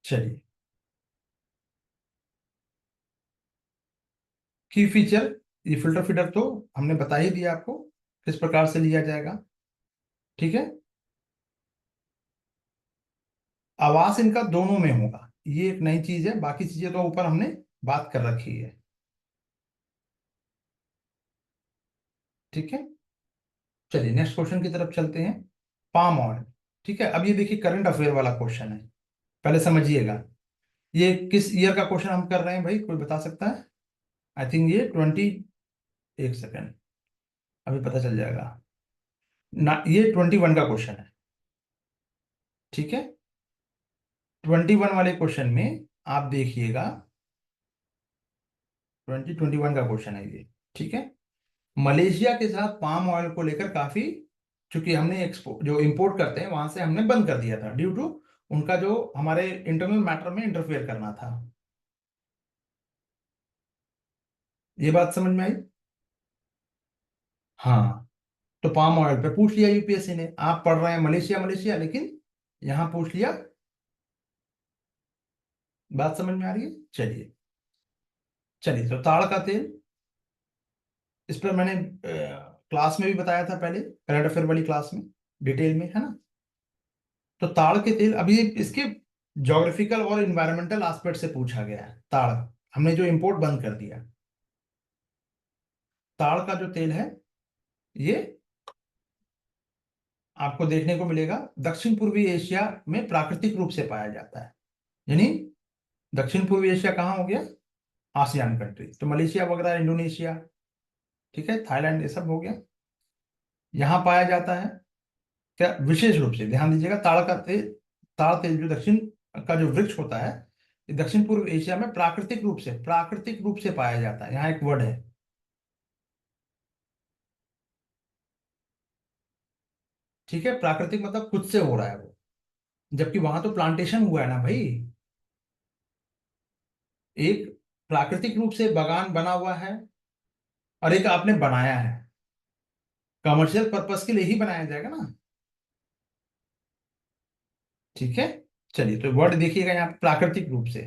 चलिए। की फीचर, ये फिल्टर फीडर तो हमने बता ही दिया आपको किस प्रकार से लिया जाएगा। ठीक है, आवास इनका दोनों में होगा, ये एक नई चीज है, बाकी चीजें तो ऊपर हमने बात कर रखी है। ठीक है, चलिए नेक्स्ट क्वेश्चन की तरफ चलते हैं। Palm oil. ठीक है, अब ये देखिए करंट अफेयर वाला क्वेश्चन है, पहले समझिएगा। ये किस ईयर का क्वेश्चन हम कर रहे हैं भाई, कोई बता सकता है? आई थिंक ये एक सेकेंड, अभी पता चल जाएगा ना। ये 21 का क्वेश्चन है। ठीक है, 21 वाले क्वेश्चन में आप देखिएगा, 2021 का क्वेश्चन है ये। ठीक है, मलेशिया के साथ पाम ऑयल को लेकर काफी, चूंकि हमने एक्सपो जो इंपोर्ट करते हैं वहां से हमने बंद कर दिया था, ड्यू टू उनका जो हमारे इंटरनल मैटर में इंटरफेयर करना था। ये बात समझ में आई? हाँ, तो पाम ऑयल पे पूछ लिया यूपीएससी ने, आप पढ़ रहे हैं मलेशिया मलेशिया, लेकिन यहां पूछ लिया। बात समझ में आ रही है? चलिए। चलिए, तो ताड़ का तेल, इस पर मैंने क्लास में भी बताया था पहले, करंट अफेयर वाली क्लास में, डिटेल में, है ना। तो ताड़ के तेल, अभी इसके ज्योग्राफिकल और इन्वायरमेंटल एस्पेक्ट से पूछा गया है। ताड़ हमने जो इंपोर्ट बंद कर दिया। ताड़ का जो तेल है, ये आपको देखने को मिलेगा दक्षिण पूर्वी एशिया में प्राकृतिक रूप से पाया जाता है। यानी दक्षिण पूर्वी एशिया कहाँ हो गया? आसियान कंट्री, तो मलेशिया वगैरह, इंडोनेशिया, ठीक है, थाईलैंड, ये सब हो गया। यहाँ पाया जाता है। क्या विशेष रूप से ध्यान दीजिएगा, ताड़ तेल जो दक्षिण का जो वृक्ष होता है, ये दक्षिण पूर्व एशिया में प्राकृतिक रूप से पाया जाता है। यहाँ एक वर्ड है, ठीक है, प्राकृतिक मतलब खुद से हो रहा है वो, जबकि वहां तो प्लांटेशन हुआ है ना भाई। एक प्राकृतिक रूप से बागान बना हुआ है, और एक आपने बनाया है, कमर्शियल पर्पस के लिए ही बनाया जाएगा ना। ठीक है। चलिए, तो वर्ड देखिएगा यहाँ पे, प्राकृतिक रूप से।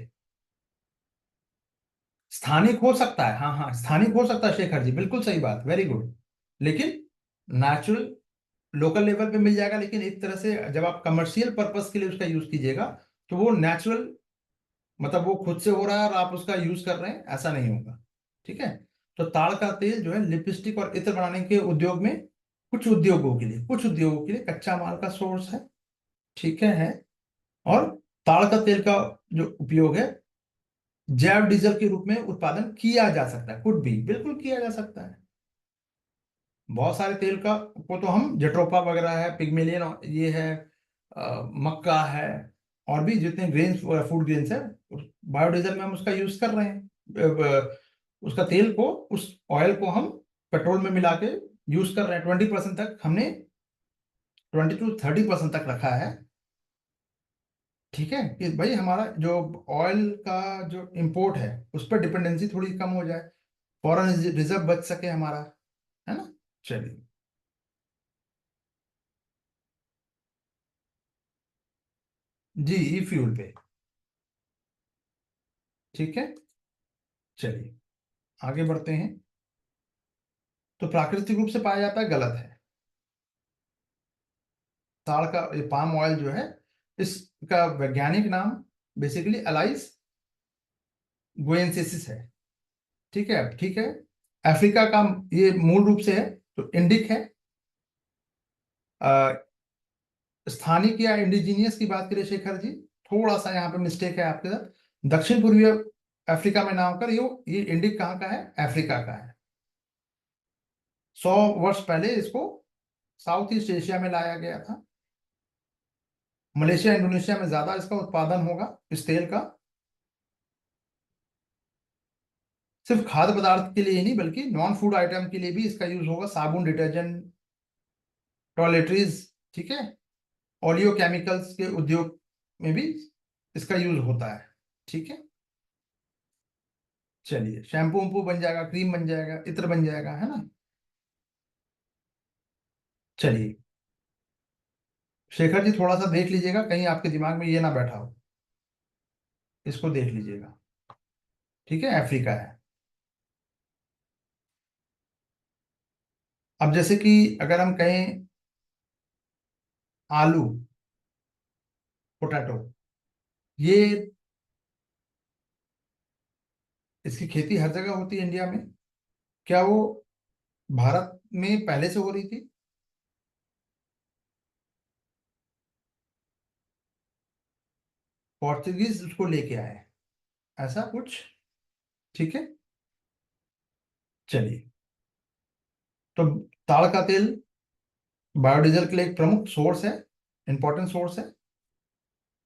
स्थानिक हो सकता है, हाँ हाँ, स्थानिक हो सकता है शेखर जी, बिल्कुल सही बात, वेरी गुड। लेकिन नेचुरल, लोकल लेवल पे मिल जाएगा, लेकिन एक तरह से जब आप कमर्शियल पर्पस के लिए उसका यूज कीजिएगा, तो वो नेचुरल, मतलब वो खुद से हो रहा है और आप उसका यूज कर रहे हैं, ऐसा नहीं होगा। ठीक है। तो ताड़ का तेल जो है लिपस्टिक और इत्र बनाने के उद्योग में, कुछ उद्योगों के लिए कच्चा माल का सोर्स है। ठीक है। और ताड़ का तेल का जो उपयोग है, जैव डीजल के रूप में उत्पादन किया जा सकता है, कुड भी, बिल्कुल किया जा सकता है। बहुत सारे तेल का को तो हम जेट्रोफा वगैरह है, पिग्मेलियन, ये है, मक्का है, और भी जितने ग्रेन्स, फूड ग्रेन्स है, बायोडीजल में हम उसका यूज कर रहे हैं। उसका तेल को, उस ऑयल को हम पेट्रोल में मिला के यूज कर रहे हैं। 20% तक हमने, 20 to 30% तक रखा है। ठीक है, कि भाई हमारा जो ऑयल का जो इंपोर्ट है, उस पर डिपेंडेंसी थोड़ी कम हो जाए, फॉरेन रिजर्व बच सके हमारा, है ना। चलिए। जी, ई फ्यूल पे। ठीक है। चलिए, आगे बढ़ते हैं। तो प्राकृतिक रूप से पाया जाता है, गलत है। ताड़ का ये पाम ऑयल जो है, इसका वैज्ञानिक नाम बेसिकली अलाइस गोएनसेसिस है। ठीक है, ठीक है। अफ्रीका का ये मूल रूप से है, तो इंडिक है। अ, स्थानिक या इंडिजीनियस की बात करें शेखर जी, थोड़ा सा यहाँ पे मिस्टेक है आपके साथ। दक्षिण पूर्वी अफ्रीका में ना होकर ये इंडिक कहाँ का है? अफ्रीका का है। 100 वर्ष पहले इसको साउथ ईस्ट एशिया में लाया गया था। मलेशिया, इंडोनेशिया में ज्यादा इसका उत्पादन होगा, इस तेल का। सिर्फ खाद्य पदार्थ के लिए ही नहीं, बल्कि नॉन फूड आइटम के लिए भी इसका यूज होगा, साबुन, डिटर्जेंट, टॉयलेटरीज, ठीक है, ऑलियो केमिकल्स के उद्योग में भी इसका यूज होता है। ठीक है। चलिए, शैम्पू वम्पू बन जाएगा, क्रीम बन जाएगा, इत्र बन जाएगा, है ना। चलिए, शेखर जी थोड़ा सा देख लीजिएगा, कहीं आपके दिमाग में ये ना बैठा हो, इसको देख लीजिएगा। ठीक है, अफ्रीका है। अब जैसे कि अगर हम कहें आलू, पोटैटो, ये, इसकी खेती हर जगह होती है इंडिया में। क्या वो भारत में पहले से हो रही थी? पोर्चुगीज उसको लेके आए, ऐसा कुछ। ठीक है। चलिए, तो ताड़ का तेल बायोडीजल के लिए एक प्रमुख सोर्स है, इंपॉर्टेंट सोर्स है।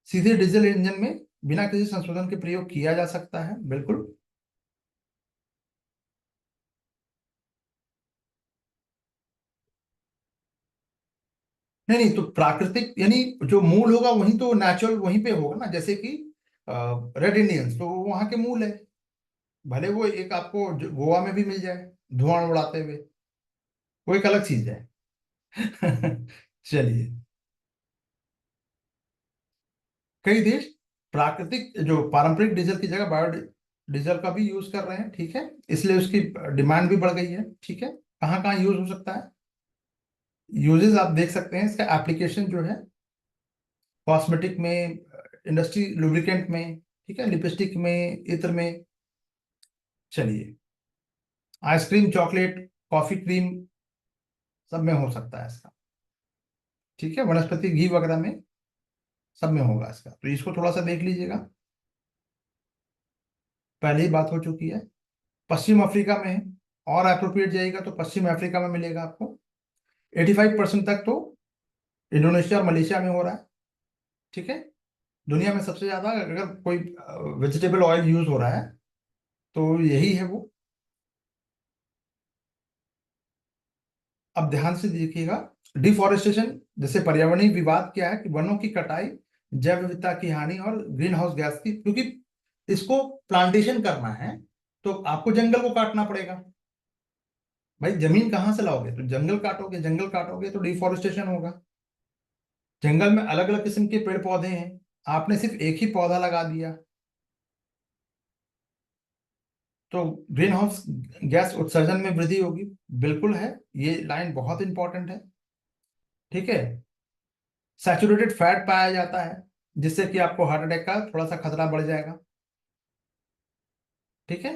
सीधे डीजल इंजन में बिना किसी संशोधन के प्रयोग किया जा सकता है, बिल्कुल। नहीं नहीं, तो प्राकृतिक यानी जो मूल होगा वहीं तो नेचुरल वहीं पे होगा ना, जैसे कि रेड इंडियंस तो वहां के मूल है। भले वो एक आपको गोवा में भी मिल जाए धुआं उड़ाते हुए, वो एक अलग चीज है। चलिए, कई देश प्राकृतिक जो पारंपरिक डीजल की जगह बायोडीजल का भी यूज कर रहे हैं, ठीक है, इसलिए उसकी डिमांड भी बढ़ गई है, ठीक है। कहाँ कहाँ यूज हो सकता है, यूजेस आप देख सकते हैं, इसका एप्लीकेशन जो है कॉस्मेटिक में, इंडस्ट्री लुब्रिकेंट में, ठीक है, लिपस्टिक में, इत्र में। चलिए, आइसक्रीम, चॉकलेट, कॉफी क्रीम, सब में हो सकता है इसका, ठीक है, वनस्पति घी वगैरह में, सब में होगा इसका, तो इसको थोड़ा सा देख लीजिएगा। पहले ही बात हो चुकी है, पश्चिम अफ्रीका में है, और अप्रोप्रिएट जाइएगा तो पश्चिम अफ्रीका में मिलेगा आपको। 85% तक तो इंडोनेशिया और मलेशिया में हो रहा है, ठीक है। दुनिया में सबसे ज्यादा अगर कोई वेजिटेबल ऑयल यूज हो रहा है तो यही है वो। अब ध्यान से देखिएगा, डिफॉरेस्टेशन जैसे पर्यावरणीय विवाद क्या है कि वनों की कटाई, जैव विविधता की हानि और ग्रीन हाउस गैस की, क्योंकि इसको प्लांटेशन करना है तो आपको जंगल को काटना पड़ेगा। भाई जमीन कहाँ से लाओगे, तो जंगल काटोगे, जंगल काटोगे तो डिफॉरेस्टेशन होगा। जंगल में अलग अलग किस्म के पेड़ पौधे हैं, आपने सिर्फ एक ही पौधा लगा दिया तो ग्रीन हाउस गैस उत्सर्जन में वृद्धि होगी। बिल्कुल है, ये लाइन बहुत इंपॉर्टेंट है, ठीक है। सैचुरेटेड फैट पाया जाता है, जिससे कि आपको हार्ट अटैक का थोड़ा सा खतरा बढ़ जाएगा, ठीक है।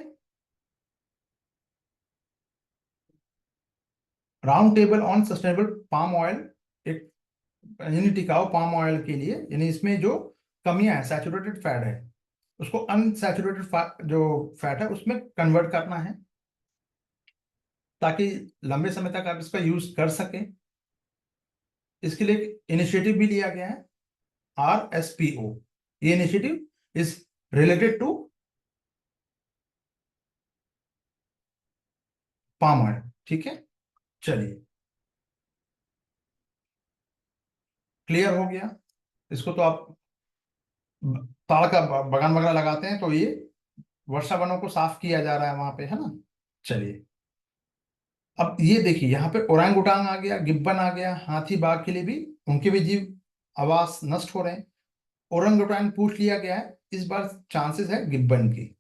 Round table on sustainable palm oil, एक यानी टिकाऊ पाम ऑयल के लिए, यानी इसमें जो कमियां है, सैचुरेटेड फैट है, उसको अनसैचुरेटेड जो फैट है उसमें कन्वर्ट करना है, ताकि लंबे समय तक आप इसका यूज कर सकें। इसके लिए एक इनिशिएटिव भी लिया गया है, RSPO। ये initiative is related to palm oil, ठीक है। चलिए, क्लियर हो गया। इसको तो आप ताड़ का बगान वगैरह लगाते हैं तो ये वर्षा वनों को साफ किया जा रहा है वहां पे, है ना। चलिए, अब ये देखिए, यहाँ पे ओरंग उटांग आ गया, गिब्बन आ गया, हाथी बाघ के लिए भी, उनके भी जीव आवास नष्ट हो रहे हैं। ओरंग उटांग पूछ लिया गया है, इस बार चांसेस है गिब्बन की।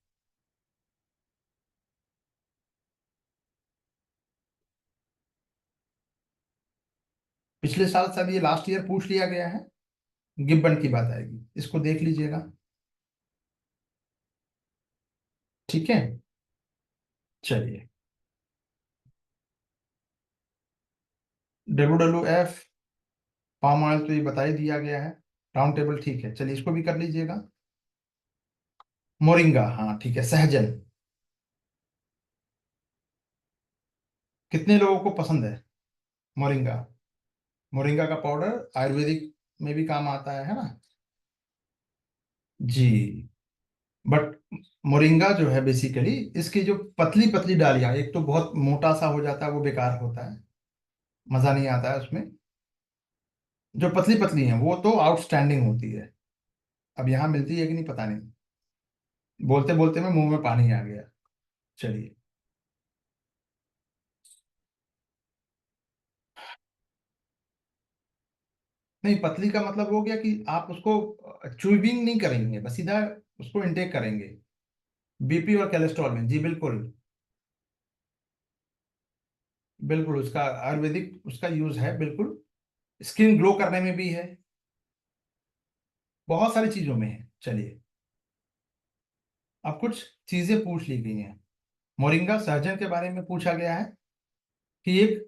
पिछले साल शायद ये लास्ट ईयर पूछ लिया गया है, गिब्बन की बात आएगी, इसको देख लीजिएगा, ठीक है। चलिए, WWF, पाम ऑयल तो ये बता ही दिया गया है। राउंड टेबल, ठीक है, चलिए इसको भी कर लीजिएगा। मोरिंगा, हाँ ठीक है, सहजन, कितने लोगों को पसंद है मोरिंगा। मोरिंगा का पाउडर आयुर्वेदिक में भी काम आता है ना। जी, बट मोरिंगा जो है बेसिकली, इसकी जो पतली पतली डालियां, एक तो बहुत मोटा सा हो जाता है, वो बेकार होता है, मजा नहीं आता है उसमें। जो पतली पतली हैं वो तो आउटस्टैंडिंग होती है। अब यहाँ मिलती है कि नहीं पता नहीं, बोलते बोलते में मुंह में पानी आ गया। चलिए, नहीं, पतली का मतलब हो गया कि आप उसको च्यूइंग नहीं करेंगे, बस सीधा उसको इंटेक करेंगे। BP और कोलेस्ट्रॉल में, जी बिल्कुल। बिल्कुल, उसका आयुर्वेदिक उसका यूज है, बिल्कुल। स्किन ग्लो करने में भी है, बहुत सारी चीजों में है। चलिए, अब कुछ चीजें पूछ ली गई हैं। मोरिंगा सहजन के बारे में पूछा गया है कि एक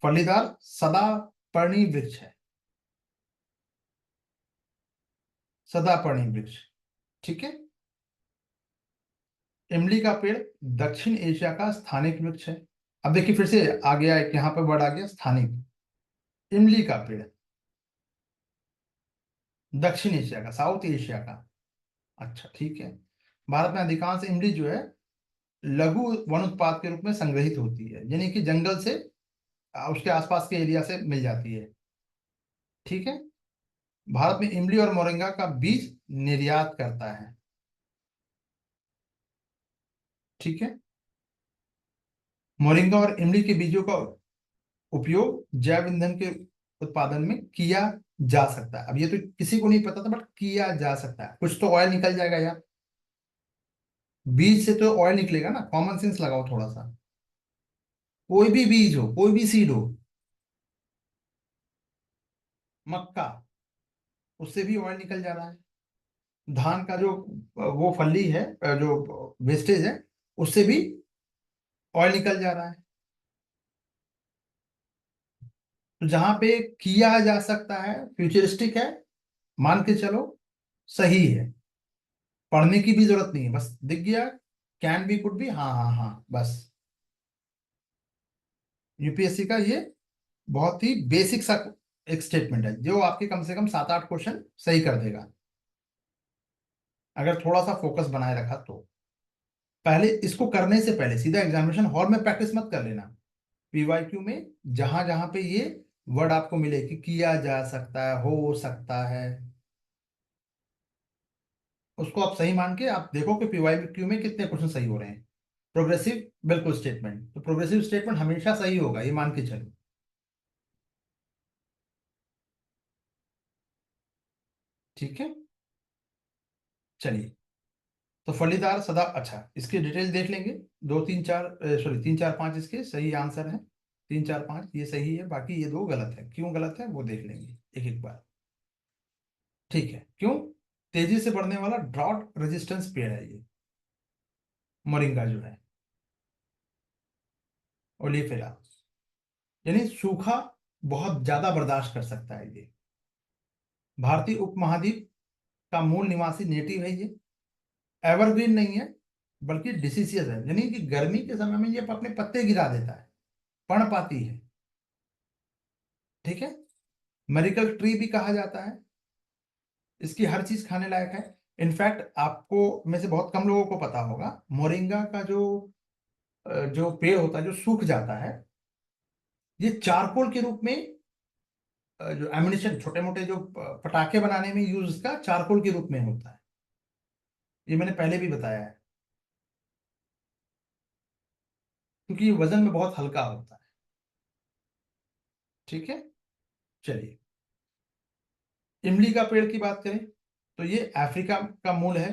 फलीदार सदापर्णी वृक्ष है, सदापर्णी वृक्ष, ठीक है। इमली का पेड़ दक्षिण एशिया का स्थानिक वृक्ष है। अब देखिए, फिर से आ गया एक यहाँ पे वर्ड आ गया, स्थानिक। इमली का पेड़ दक्षिण एशिया का, साउथ एशिया का, अच्छा ठीक है। भारत में अधिकांश इमली जो है लघु वन उत्पाद के रूप में संग्रहित होती है, यानी कि जंगल से उसके आसपास के एरिया से मिल जाती है, ठीक है। भारत में इमली और मोरिंगा का बीज निर्यात करता है, ठीक है। मोरिंगा और इमली के बीजों का उपयोग जैव ईंधन के उत्पादन में किया जा सकता है। अब ये तो किसी को नहीं पता था, बट किया जा सकता है। कुछ तो ऑयल निकल जाएगा यार, बीज से तो ऑयल निकलेगा ना, कॉमन सेंस लगाओ थोड़ा सा। कोई भी बीज हो, कोई भी सीड हो, मक्का, उससे भी ऑयल निकल जा रहा है। धान का जो वो फली है, जो वेस्टेज है, उससे भी ऑयल निकल जा रहा है। तो जहां पे किया जा सकता है, फ्यूचरिस्टिक है, मान के चलो सही है, पढ़ने की भी जरूरत नहीं है, बस दिख गया, कैन बी, कुड बी, हाँ हाँ हाँ, बस। यूपीएससी का ये बहुत ही बेसिक सा एक स्टेटमेंट है, जो आपके कम से कम 7-8 क्वेश्चन सही कर देगा, अगर थोड़ा सा फोकस बनाए रखा तो। पहले इसको करने से पहले सीधा एग्जामिनेशन हॉल में प्रैक्टिस मत कर लेना। पीवाईक्यू में जहां जहां पे ये वर्ड आपको मिले कि किया जा सकता है, हो सकता है, उसको आप सही मान के आप देखो कि पीवाईक्यू में कितने क्वेश्चन सही हो रहे हैं। प्रोग्रेसिव बिल्कुल स्टेटमेंट, तो प्रोग्रेसिव स्टेटमेंट हमेशा सही होगा, ये मान के चलो। ठीक है, चलिए। तो फलीदार सदा, अच्छा, इसकी डिटेल देख लेंगे। दो तीन चार, सॉरी, 3 4 5 इसके सही आंसर हैं। 3 4 5 ये सही है, बाकी ये दो गलत है। क्यों गलत है वो देख लेंगे एक एक बार। ठीक है, क्यों? तेजी से बढ़ने वाला ड्रॉट रेजिस्टेंस पेड़ है ये, मोरिंगा जो है, ओलिफेरा, यानी सूखा बहुत ज्यादा बर्दाश्त कर सकता है ये। भारतीय उपमहाद्वीप का मूल निवासी नेटिव है ये। एवरग्रीन नहीं है, बल्कि डिसीसियस है, यानी कि गर्मी के समय में ये अपने पत्ते गिरा देता है, पर्णपाती है। ठीक है, मेरिकल ट्री भी कहा जाता है। इसकी हर चीज खाने लायक है। इनफैक्ट आपको में से बहुत कम लोगों को पता होगा, मोरिंगा का जो पेड़ होता है, जो सूख जाता है, ये चारकोल के रूप में, जो एम्युनिशन, छोटे मोटे जो पटाखे बनाने में यूज, इसका चारकोल के रूप में होता है। ये मैंने पहले भी बताया है, क्योंकि ये वजन में बहुत हल्का होता है। ठीक है, चलिए। इमली का पेड़ की बात करें तो ये अफ्रीका का मूल है।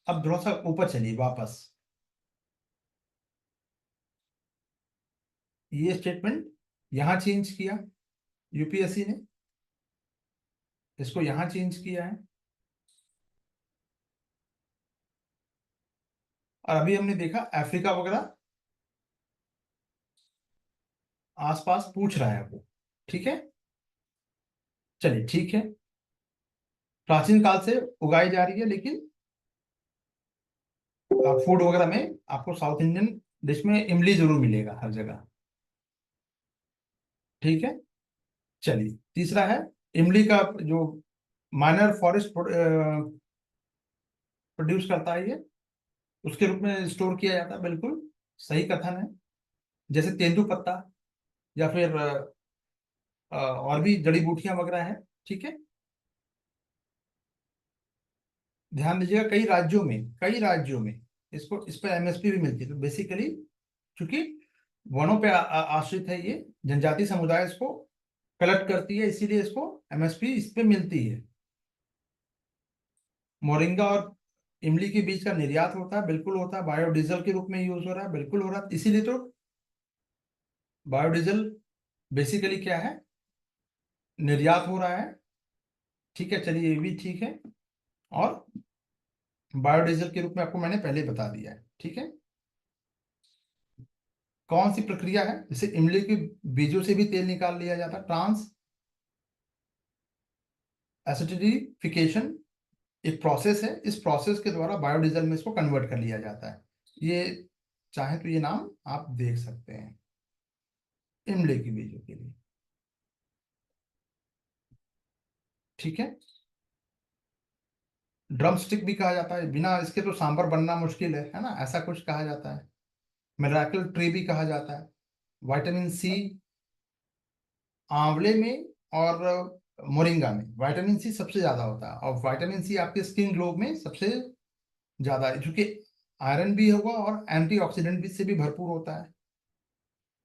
अब थोड़ा सा ऊपर चलिए वापस। ये स्टेटमेंट यहां चेंज किया यूपीएससी ने, इसको यहां चेंज किया है। और अभी हमने देखा अफ्रीका वगैरह आसपास पूछ रहा है वो। ठीक है, चलिए, ठीक है। प्राचीन काल से उगाई जा रही है, लेकिन फूड वगैरह में आपको साउथ इंडियन डिश में इमली जरूर मिलेगा हर जगह। ठीक है, चलिए। तीसरा है, इमली का जो माइनर फॉरेस्ट प्रोड्यूस करता है ये, उसके रूप में स्टोर किया जाता है, बिल्कुल सही कथन है। जैसे तेंदुपत्ता, या फिर और भी जड़ी बूटियां वगैरह हैं। ठीक है, ध्यान दीजिएगा, कई राज्यों में इसको, इस पर एमएसपी भी मिलती है। तो बेसिकली, चूंकि वनों पे आश्रित है ये, जनजाति समुदाय इसको कलेक्ट करती है, इसीलिए इसको एमएसपी इस पे मिलती है। मोरिंगा और इमली के बीज का निर्यात होता है, बिल्कुल होता है। बायोडीजल के रूप में यूज हो रहा है, बिल्कुल हो रहा है। इसीलिए तो बायोडीजल बेसिकली क्या है, निर्यात हो रहा है। ठीक है, चलिए, ये भी ठीक है। और बायोडीजल के रूप में आपको मैंने पहले बता दिया है। ठीक है, कौन सी प्रक्रिया है, जैसे इमली के बीजों से भी तेल निकाल लिया जाता है, ट्रांस एसिडिफिकेशन एक प्रोसेस है। इस प्रोसेस के द्वारा बायोडीजल में इसको कन्वर्ट कर लिया जाता है। ये चाहे तो ये नाम आप देख सकते हैं, इमली के बीजों के लिए। ठीक है, ड्रम स्टिक भी कहा जाता है, बिना इसके तो सांभर बनना मुश्किल है ना, ऐसा कुछ कहा जाता है। मिराकल ट्री भी कहा जाता है। विटामिन सी आंवले में और मोरिंगा में विटामिन सी सबसे ज्यादा होता है, और विटामिन सी आपके स्किन ग्लो में सबसे ज्यादा है, क्योंकि आयरन भी होगा और एंटीऑक्सीडेंट भी से भी भरपूर होता है।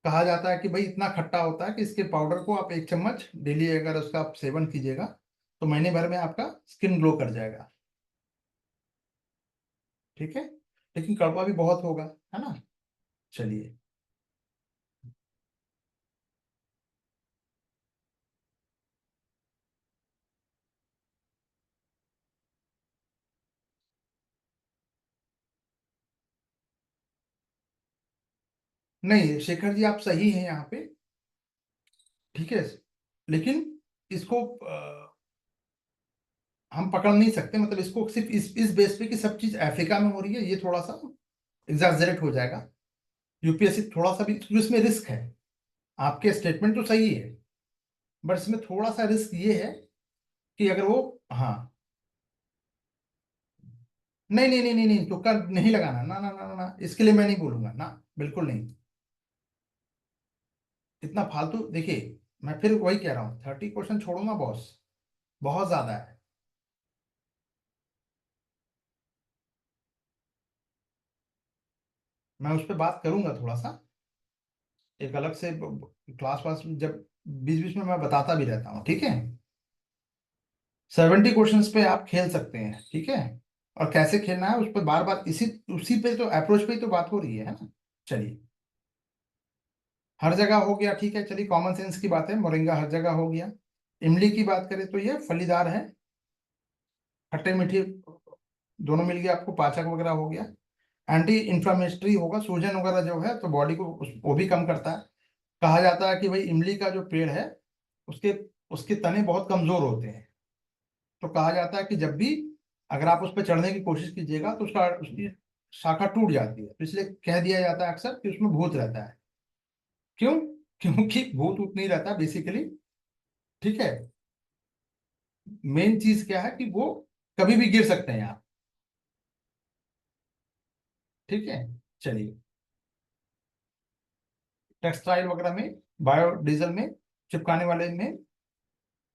कहा जाता है कि भाई इतना खट्टा होता है कि इसके पाउडर को आप 1 चम्मच डेली अगर उसका आप सेवन कीजिएगा तो महीने भर में आपका स्किन ग्लो कर जाएगा। ठीक है, लेकिन कड़वा भी बहुत होगा, है ना। चलिए। नहीं शेखर जी, आप सही हैं यहाँ पे। ठीक है, लेकिन इसको हम पकड़ नहीं सकते, मतलब इसको सिर्फ इस बेस पे कि सब चीज अफ्रीका में हो रही है, ये थोड़ा सा एग्जैजरेट हो जाएगा। यूपीएससी थोड़ा सा भी, क्योंकि इसमें रिस्क है। आपके स्टेटमेंट तो सही है, बट इसमें थोड़ा सा रिस्क ये है कि अगर वो, हाँ, नहीं नहीं नहीं नहीं नहीं, तुक्का नहीं लगाना, ना ना ना ना ना, इसके लिए मैं नहीं बोलूंगा ना, बिल्कुल नहीं। इतना फालतू, देखिए मैं फिर वही कह रहा हूँ, 30 क्वेश्चन छोड़ूंगा बॉस, बहुत ज्यादा है। मैं उस पर बात करूंगा थोड़ा सा, एक अलग से क्लास वास में, जब बीच बीच में मैं बताता भी रहता हूँ, ठीक है। 70 क्वेश्चंस पे आप खेल सकते हैं, ठीक है। और कैसे खेलना है उस पर बार बार इसी उसी पे तो अप्रोच पे ही तो बात हो रही है ना। चलिए, हर जगह हो गया, ठीक है। चलिए, कॉमन सेंस की बात है, मोरिंगा हर जगह हो गया। इमली की बात करें तो ये फलीदार है, खट्टे मीठे दोनों मिल गया, आपको पाचक वगैरह हो गया। एंटी इंफ्लामेटरी होगा, सूजन वगैरह जो है तो बॉडी को वो भी कम करता है। कहा जाता है कि भाई इमली का जो पेड़ है, उसके उसके तने बहुत कमजोर होते हैं। तो कहा जाता है कि जब भी अगर आप उस पर चढ़ने की कोशिश कीजिएगा तो उसका उसकी शाखा टूट जाती है, तो इसलिए कह दिया जाता है अक्सर कि उसमें भूत रहता है। क्यों? क्योंकि भूत उत नहीं रहता बेसिकली। ठीक है, मेन चीज क्या है कि वो कभी भी गिर सकते हैं आप। ठीक है, चलिए। टेक्सटाइल वगैरह में, बायोडीजल में, चिपकाने वाले में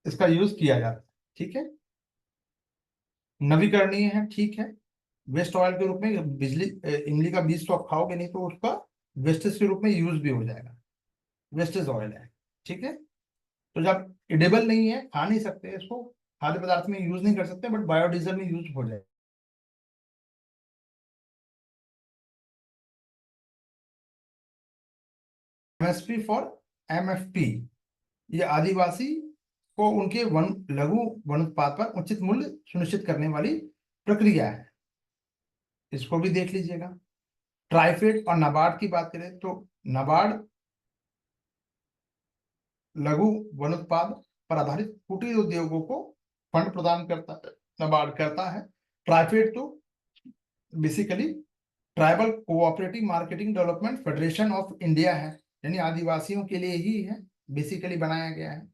इसका यूज किया जाता है। ठीक है, नवीकरणीय है, ठीक है। वेस्ट ऑयल के रूप में बिजली, इमली का बीज तो आप खाओगे नहीं, तो उसका वेस्टेज के रूप में यूज भी हो जाएगा। वेस्टेज ऑयल है, ठीक है। तो जब इडेबल नहीं है, खा नहीं सकते इसको, खाद्य पदार्थ में यूज नहीं कर सकते, बट बायोडीजल में यूज हो जाएगा। एमएसपी फॉर एमएफपी, ये आदिवासी को उनके वन लघु वन उत्पाद पर उचित मूल्य सुनिश्चित करने वाली प्रक्रिया है। इसको भी देख लीजिएगा। ट्राइफेड और नाबार्ड की बात करें तो नाबार्ड लघु वन उत्पाद पर आधारित कुटीर उद्योगों को फंड प्रदान करता है, नाबार्ड करता है। ट्राइफेड तो basically tribal cooperative marketing development federation of India है, यानी आदिवासियों के लिए ही है, बेसिकली बनाया गया है।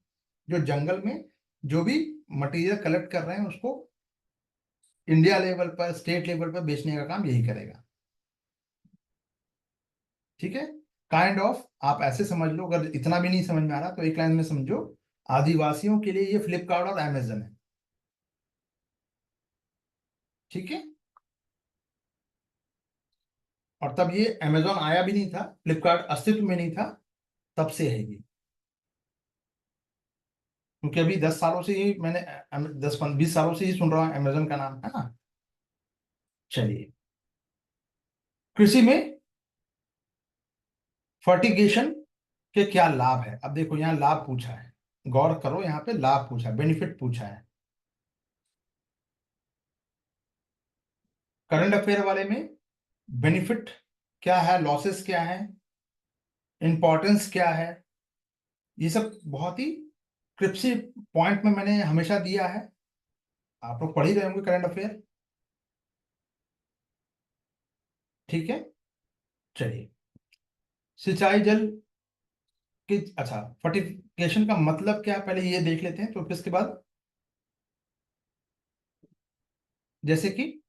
जो जंगल में जो भी मटेरियल कलेक्ट कर रहे हैं उसको इंडिया लेवल पर, स्टेट लेवल पर बेचने का काम यही करेगा। ठीक है, काइंड ऑफ आप ऐसे समझ लो, अगर इतना भी नहीं समझ में आ रहा तो एक लाइन में समझो, आदिवासियों के लिए ये फ्लिपकार्ट और अमेजन है। ठीक है, और तब ये अमेजोन आया भी नहीं था, फ्लिपकार्ट अस्तित्व में नहीं था, तब से है ये। क्योंकि अभी 10 सालों से ही मैंने 10 20 सालों से ही सुन रहा हूँ अमेजोन का नाम, है ना। चलिए, कृषि में फर्टिगेशन के क्या लाभ है, अब देखो यहाँ लाभ पूछा है, गौर करो, यहाँ पे लाभ पूछा है, बेनिफिट पूछा है। करंट अफेयर वाले में बेनिफिट क्या है, लॉसेस क्या है, इंपॉर्टेंस क्या है, ये सब बहुत ही क्रिप्सी पॉइंट में मैंने हमेशा दिया है। आप लोग पढ़ ही रहे होंगे करंट अफेयर। ठीक है, चलिए। सिंचाई जल की, अच्छा, फर्टिफिकेशन का मतलब क्या है पहले ये देख लेते हैं, तो फिर इसके बाद, जैसे कि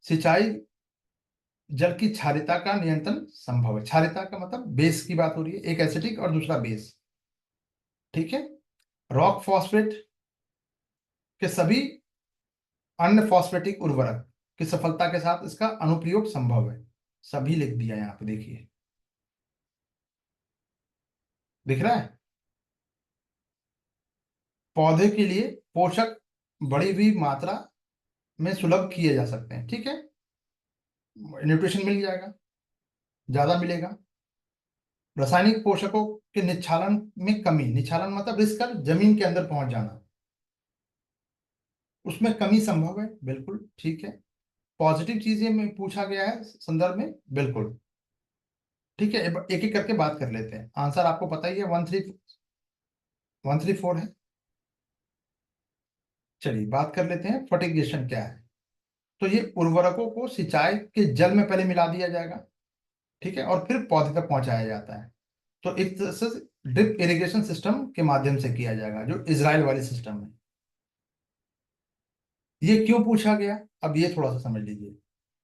सिंचाई जल की क्षारीयता का नियंत्रण संभव है। क्षारीयता का मतलब बेस की बात हो रही है, एक एसिडिक और दूसरा बेस। ठीक है, रॉक फॉस्फेट के सभी अन्य फॉस्फेटिक उर्वरक की सफलता के साथ इसका अनुप्रयोग संभव है। सभी लिख दिया यहाँ पे, देखिए। दिख रहा है? पौधे के लिए पोषक बढ़ी हुई मात्रा में सुलभ किए जा सकते हैं, ठीक है। न्यूट्रिशन मिल जाएगा, ज्यादा मिलेगा। रासायनिक पोषकों के निच्छालन में कमी, निच्छालन मतलब इसका जमीन के अंदर पहुंच जाना, उसमें कमी संभव है, बिल्कुल ठीक है। पॉजिटिव चीजें में पूछा गया है संदर्भ में, बिल्कुल ठीक है। एक एक करके बात कर लेते हैं। आंसर आपको पता ही है, 134 है। चलिए बात कर लेते हैं फर्टिगेशन क्या है। तो ये उर्वरकों को सिंचाई के जल में पहले मिला दिया जाएगा, ठीक है, और फिर पौधे तक पहुंचाया जाता है। तो एक तरह से ड्रिप इरिगेशन सिस्टम के माध्यम से किया जाएगा, जो इजराइल वाली सिस्टम है। ये क्यों पूछा गया, अब ये थोड़ा सा समझ लीजिए।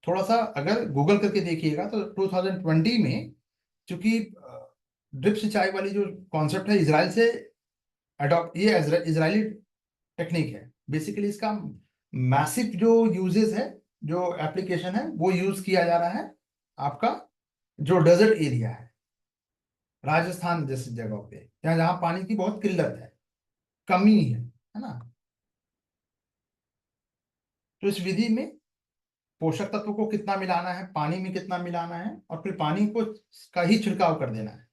थोड़ा सा अगर गूगल करके देखिएगा तो 2020 में, चूंकि ड्रिप सिंचाई वाली जो कॉन्सेप्ट है इजराइल से अडॉप्ट, ये इजरायली टेक्निक है बेसिकली। इसका मैसिव जो यूजेस है, जो एप्लीकेशन है, वो यूज किया जा रहा है आपका जो डेजर्ट एरिया है, राजस्थान जैसी जगहों पे, या जहाँ पानी की बहुत किल्लत है, कमी है ना। तो इस विधि में पोषक तत्व को कितना मिलाना है, पानी में कितना मिलाना है, और फिर पानी को का ही छिड़काव कर देना है।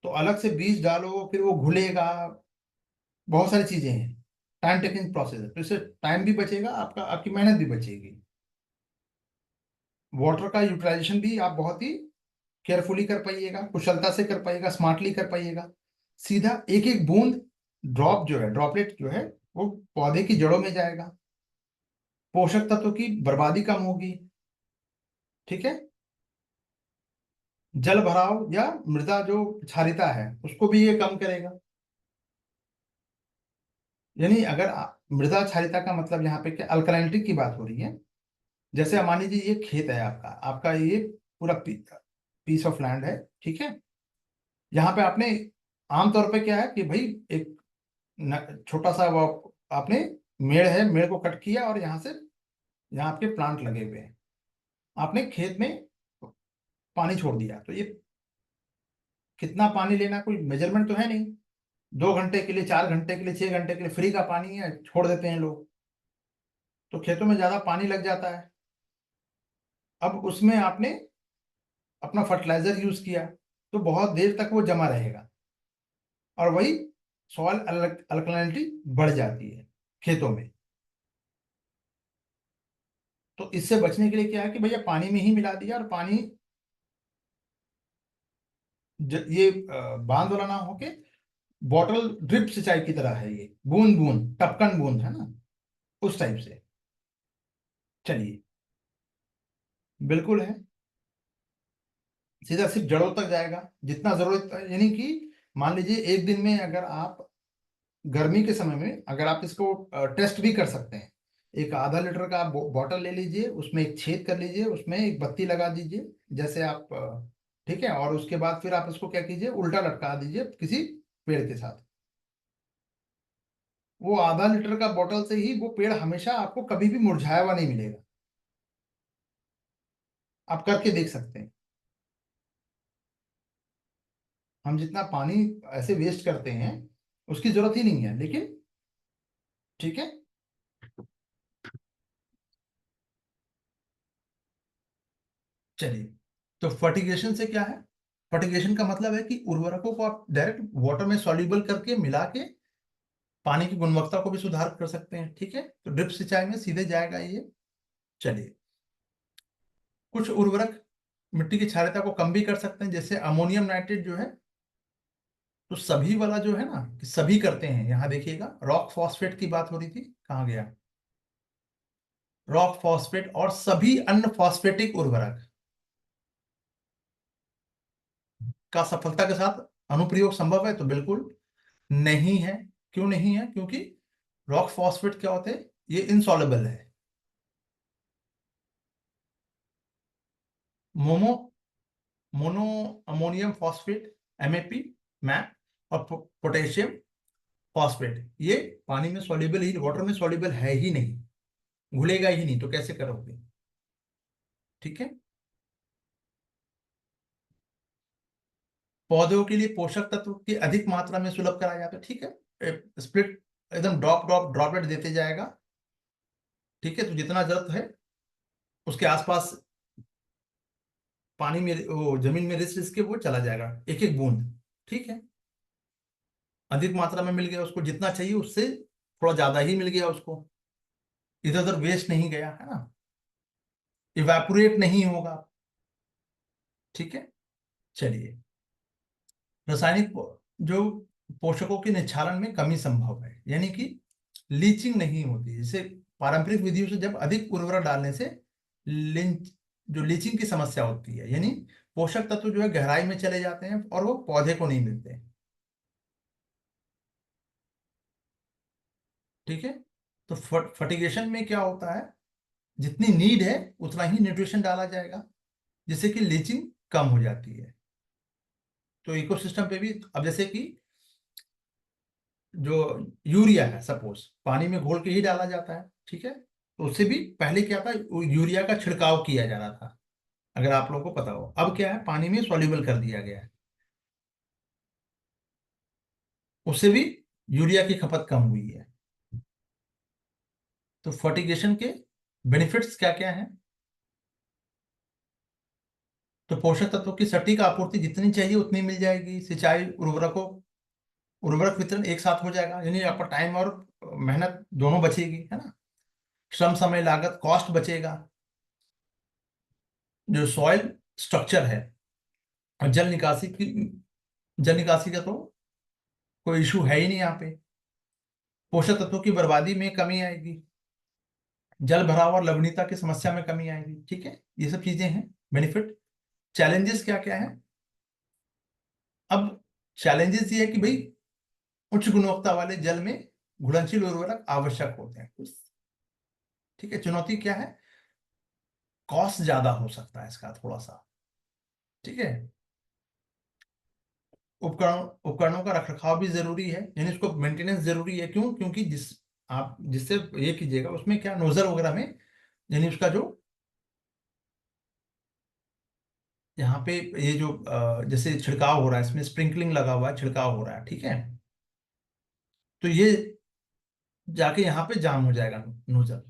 तो अलग से बीज डालो, फिर वो घुलेगा, बहुत सारी चीजें हैं, टाइम टेकिंग प्रोसेस है। तो इससे टाइम भी बचेगा आपका, आपकी मेहनत भी बचेगी। वाटर का यूटिलाइजेशन भी आप बहुत ही केयरफुली कर पाइएगा, कुशलता से कर पाइएगा, स्मार्टली कर पाइएगा। सीधा एक एक बूंद, ड्रॉप जो है, ड्रॉपलेट जो है, वो पौधे की जड़ों में जाएगा। पोषक तत्व की बर्बादी कम होगी, ठीक है। जल भराव या मृदा जो क्षारिता है उसको भी ये कम करेगा। यानी अगर मृदा क्षारिता का मतलब यहाँ पे क्या, अल्कलाइनिटी की बात हो रही है। जैसे मान लीजिए ये खेत है आपका, आपका ये पूरा पीस ऑफ लैंड है, ठीक है। यहाँ पे आपने आमतौर पे क्या है कि भाई एक छोटा सा वो आपने मेड़ है, मेड़ को कट किया और यहाँ से, यहाँ आपके प्लांट लगे हुए हैं, आपने खेत में पानी छोड़ दिया। तो ये कितना पानी लेना, कोई मेजरमेंट तो है नहीं। 2 घंटे के लिए, 4 घंटे के लिए, 6 घंटे के लिए फ्री का पानी है, छोड़ देते हैं लोग, तो खेतों में ज्यादा पानी लग जाता है। अब उसमें आपने अपना फर्टिलाइजर यूज किया, तो बहुत देर तक वो जमा रहेगा, और वही सॉइल अल्कलिनिटी बढ़ जाती है खेतों में। तो इससे बचने के लिए क्या है कि भैया पानी में ही मिला दिया, और पानी ये बांध वाला ना होके बॉटल ड्रिप सिंचाई की तरह है, ये बूंद बूंद टपकन बूंद है ना, उस टाइप से। चलिए, बिल्कुल है, सीधा सिर्फ जड़ों तक जाएगा जितना जरूरत है। यानी कि मान लीजिए एक दिन में अगर आप, गर्मी के समय में अगर आप इसको टेस्ट भी कर सकते हैं, एक आधा लीटर का आप बॉटल ले लीजिए, उसमें एक छेद कर लीजिए, उसमें एक बत्ती लगा दीजिए, जैसे आप ठीक है, और उसके बाद फिर आप इसको क्या कीजिए, उल्टा लटका दीजिए किसी पेड़ के साथ। वो आधा लीटर का बॉटल से ही वो पेड़ हमेशा आपको कभी भी मुरझाया हुआ नहीं मिलेगा। आप करके देख सकते हैं। हम जितना पानी ऐसे वेस्ट करते हैं उसकी जरूरत ही नहीं है, लेकिन ठीक है। चलिए, तो फर्टिगेशन से क्या है, फर्टिगेशन का मतलब है कि उर्वरकों को आप डायरेक्ट वाटर में सॉल्युबल करके मिला के पानी की गुणवत्ता को भी सुधार कर सकते हैं, ठीक है। तो ड्रिप सिंचाई में सीधे जाएगा ये। चलिए, कुछ उर्वरक मिट्टी की क्षारता को कम भी कर सकते हैं, जैसे अमोनियम नाइट्रेट जो है। तो सभी वाला जो है ना, कि सभी करते हैं, यहाँ देखिएगा रॉक फॉस्फेट की बात हो रही थी, कहाँ गया, रॉक फॉस्फेट और सभी अन्य फॉस्फेटिक उर्वरक का सफलता के साथ अनुप्रयोग संभव है, तो बिल्कुल नहीं है। क्यों नहीं है, क्योंकि रॉक फॉस्फेट क्या होते हैं, ये इनसॉल्युबल है। Momo mono ammonium phosphate, MAP, map, और पोटेशियम फॉस्फेट, ये पानी में सॉल्युबल ही, वाटर में सॉल्युबल है ही नहीं, घुलेगा ही नहीं, तो कैसे करोगे, ठीक है। पौधों के लिए पोषक तत्व की अधिक मात्रा में सुलभ कराया जाता है, ठीक है। स्प्लिट एकदम ड्रॉप ड्रॉप ड्रॉपलेट देते जाएगा, ठीक है। तो जितना जरूरत है उसके आसपास पानी में, वो जमीन में रिस रिस के वो चला जाएगा, एक एक बूंद, ठीक है। अधिक मात्रा में मिल गया उसको, जितना चाहिए उससे थोड़ा ज्यादा ही मिल गया उसको, इधर उधर वेस्ट नहीं गया, है ना, इवेपोरेट नहीं होगा, ठीक है। चलिए, रासायनिक जो पोषकों के निक्षारण में कमी संभव है, यानी कि लीचिंग नहीं होती। जैसे पारंपरिक विधियों से जब अधिक उर्वरक डालने से लिंच जो लीचिंग की समस्या होती है, यानी पोषक तत्व जो है गहराई में चले जाते हैं और वो पौधे को नहीं मिलते, ठीक है। तो फर्टिगेशन में क्या होता है, जितनी नीड है उतना ही न्यूट्रिशन डाला जाएगा, जिससे कि लीचिंग कम हो जाती है। तो इकोसिस्टम पे भी, अब जैसे कि जो यूरिया है, सपोज पानी में घोल के ही डाला जाता है, ठीक है। तो उससे भी पहले क्या था, वो यूरिया का छिड़काव किया जा रहा था, अगर आप लोगों को पता हो। अब क्या है, पानी में सॉल्युबल कर दिया गया है, उससे भी यूरिया की खपत कम हुई है। तो फर्टिगेशन के बेनिफिट्स क्या क्या हैं, तो पोषक तत्वों की सटीक आपूर्ति जितनी चाहिए उतनी मिल जाएगी, सिंचाई उर्वरकों उर्वरक वितरण एक साथ हो जाएगा, यानी आपका टाइम और मेहनत दोनों बचेगी, है ना। श्रम समय लागत कॉस्ट बचेगा, जो सॉइल स्ट्रक्चर है और जल निकासी का तो कोई इशू है ही नहीं यहाँ पे। पोषक तत्वों की बर्बादी में कमी आएगी, जल भराव और लवणीयता की समस्या में कमी आएगी, ठीक है। ये सब चीजें हैं बेनिफिट। चैलेंजेस क्या क्या है, अब चैलेंजेस ये है कि भाई उच्च गुणवत्ता वाले जल में घुलनशील उर्वरक आवश्यक होते हैं कुछ, ठीक है। चुनौती क्या है, कॉस्ट ज्यादा हो सकता है इसका थोड़ा सा, ठीक है। उपकरणों का रखरखाव भी जरूरी है, यानी उसको मेंटेनेंस जरूरी है। क्यों? क्योंकि आप जिससे ये कीजिएगा उसमें क्या, नोजल वगैरह में, यानी उसका जो यहाँ पे ये जो जैसे छिड़काव हो रहा है, इसमें स्प्रिंकलिंग लगा हुआ है, छिड़काव हो रहा है, ठीक है। तो ये जाके यहाँ पे जाम हो जाएगा नोजल।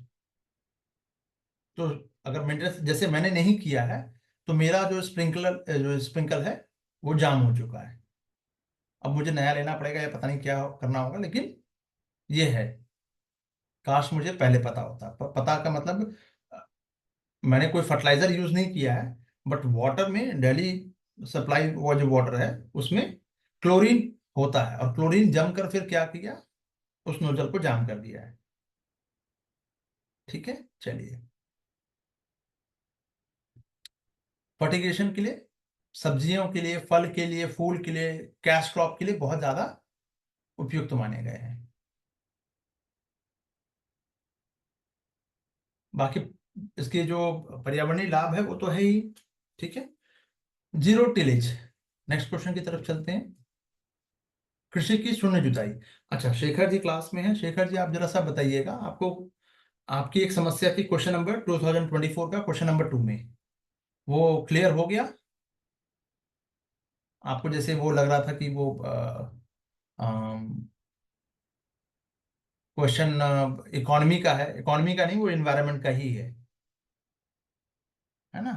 तो अगर मेंटेनेंस जैसे मैंने नहीं किया है, तो मेरा जो स्प्रिंकल है वो जाम हो चुका है। अब मुझे नया लेना पड़ेगा या पता नहीं क्या करना होगा, लेकिन ये है, काश मुझे पहले पता होता। पता का मतलब, मैंने कोई फर्टिलाइजर यूज नहीं किया है, बट वाटर में डेली सप्लाई, वो जो वाटर है उसमें क्लोरीन होता है, और क्लोरीन जमकर फिर क्या किया, उस नोजल को जाम कर दिया है, ठीक है। चलिए, फर्टिगेशन के लिए, सब्जियों के लिए, फल के लिए, फूल के लिए, कैश क्रॉप के लिए बहुत ज्यादा उपयुक्त माने गए हैं। बाकी इसके जो पर्यावरणीय लाभ है वो तो है ही, ठीक है। जीरो टिलेज, नेक्स्ट क्वेश्चन की तरफ चलते हैं। कृषि की शून्य जुताई। अच्छा, शेखर जी क्लास में है। शेखर जी, आप जरा सा बताइएगा, आपको आपकी एक समस्या थी क्वेश्चन नंबर 2024 का, क्वेश्चन नंबर 2 में, वो क्लियर हो गया? आपको जैसे वो लग रहा था कि वो क्वेश्चन इकोनॉमी का है, इकोनॉमी का नहीं, वो इन्वायरमेंट का ही है ना।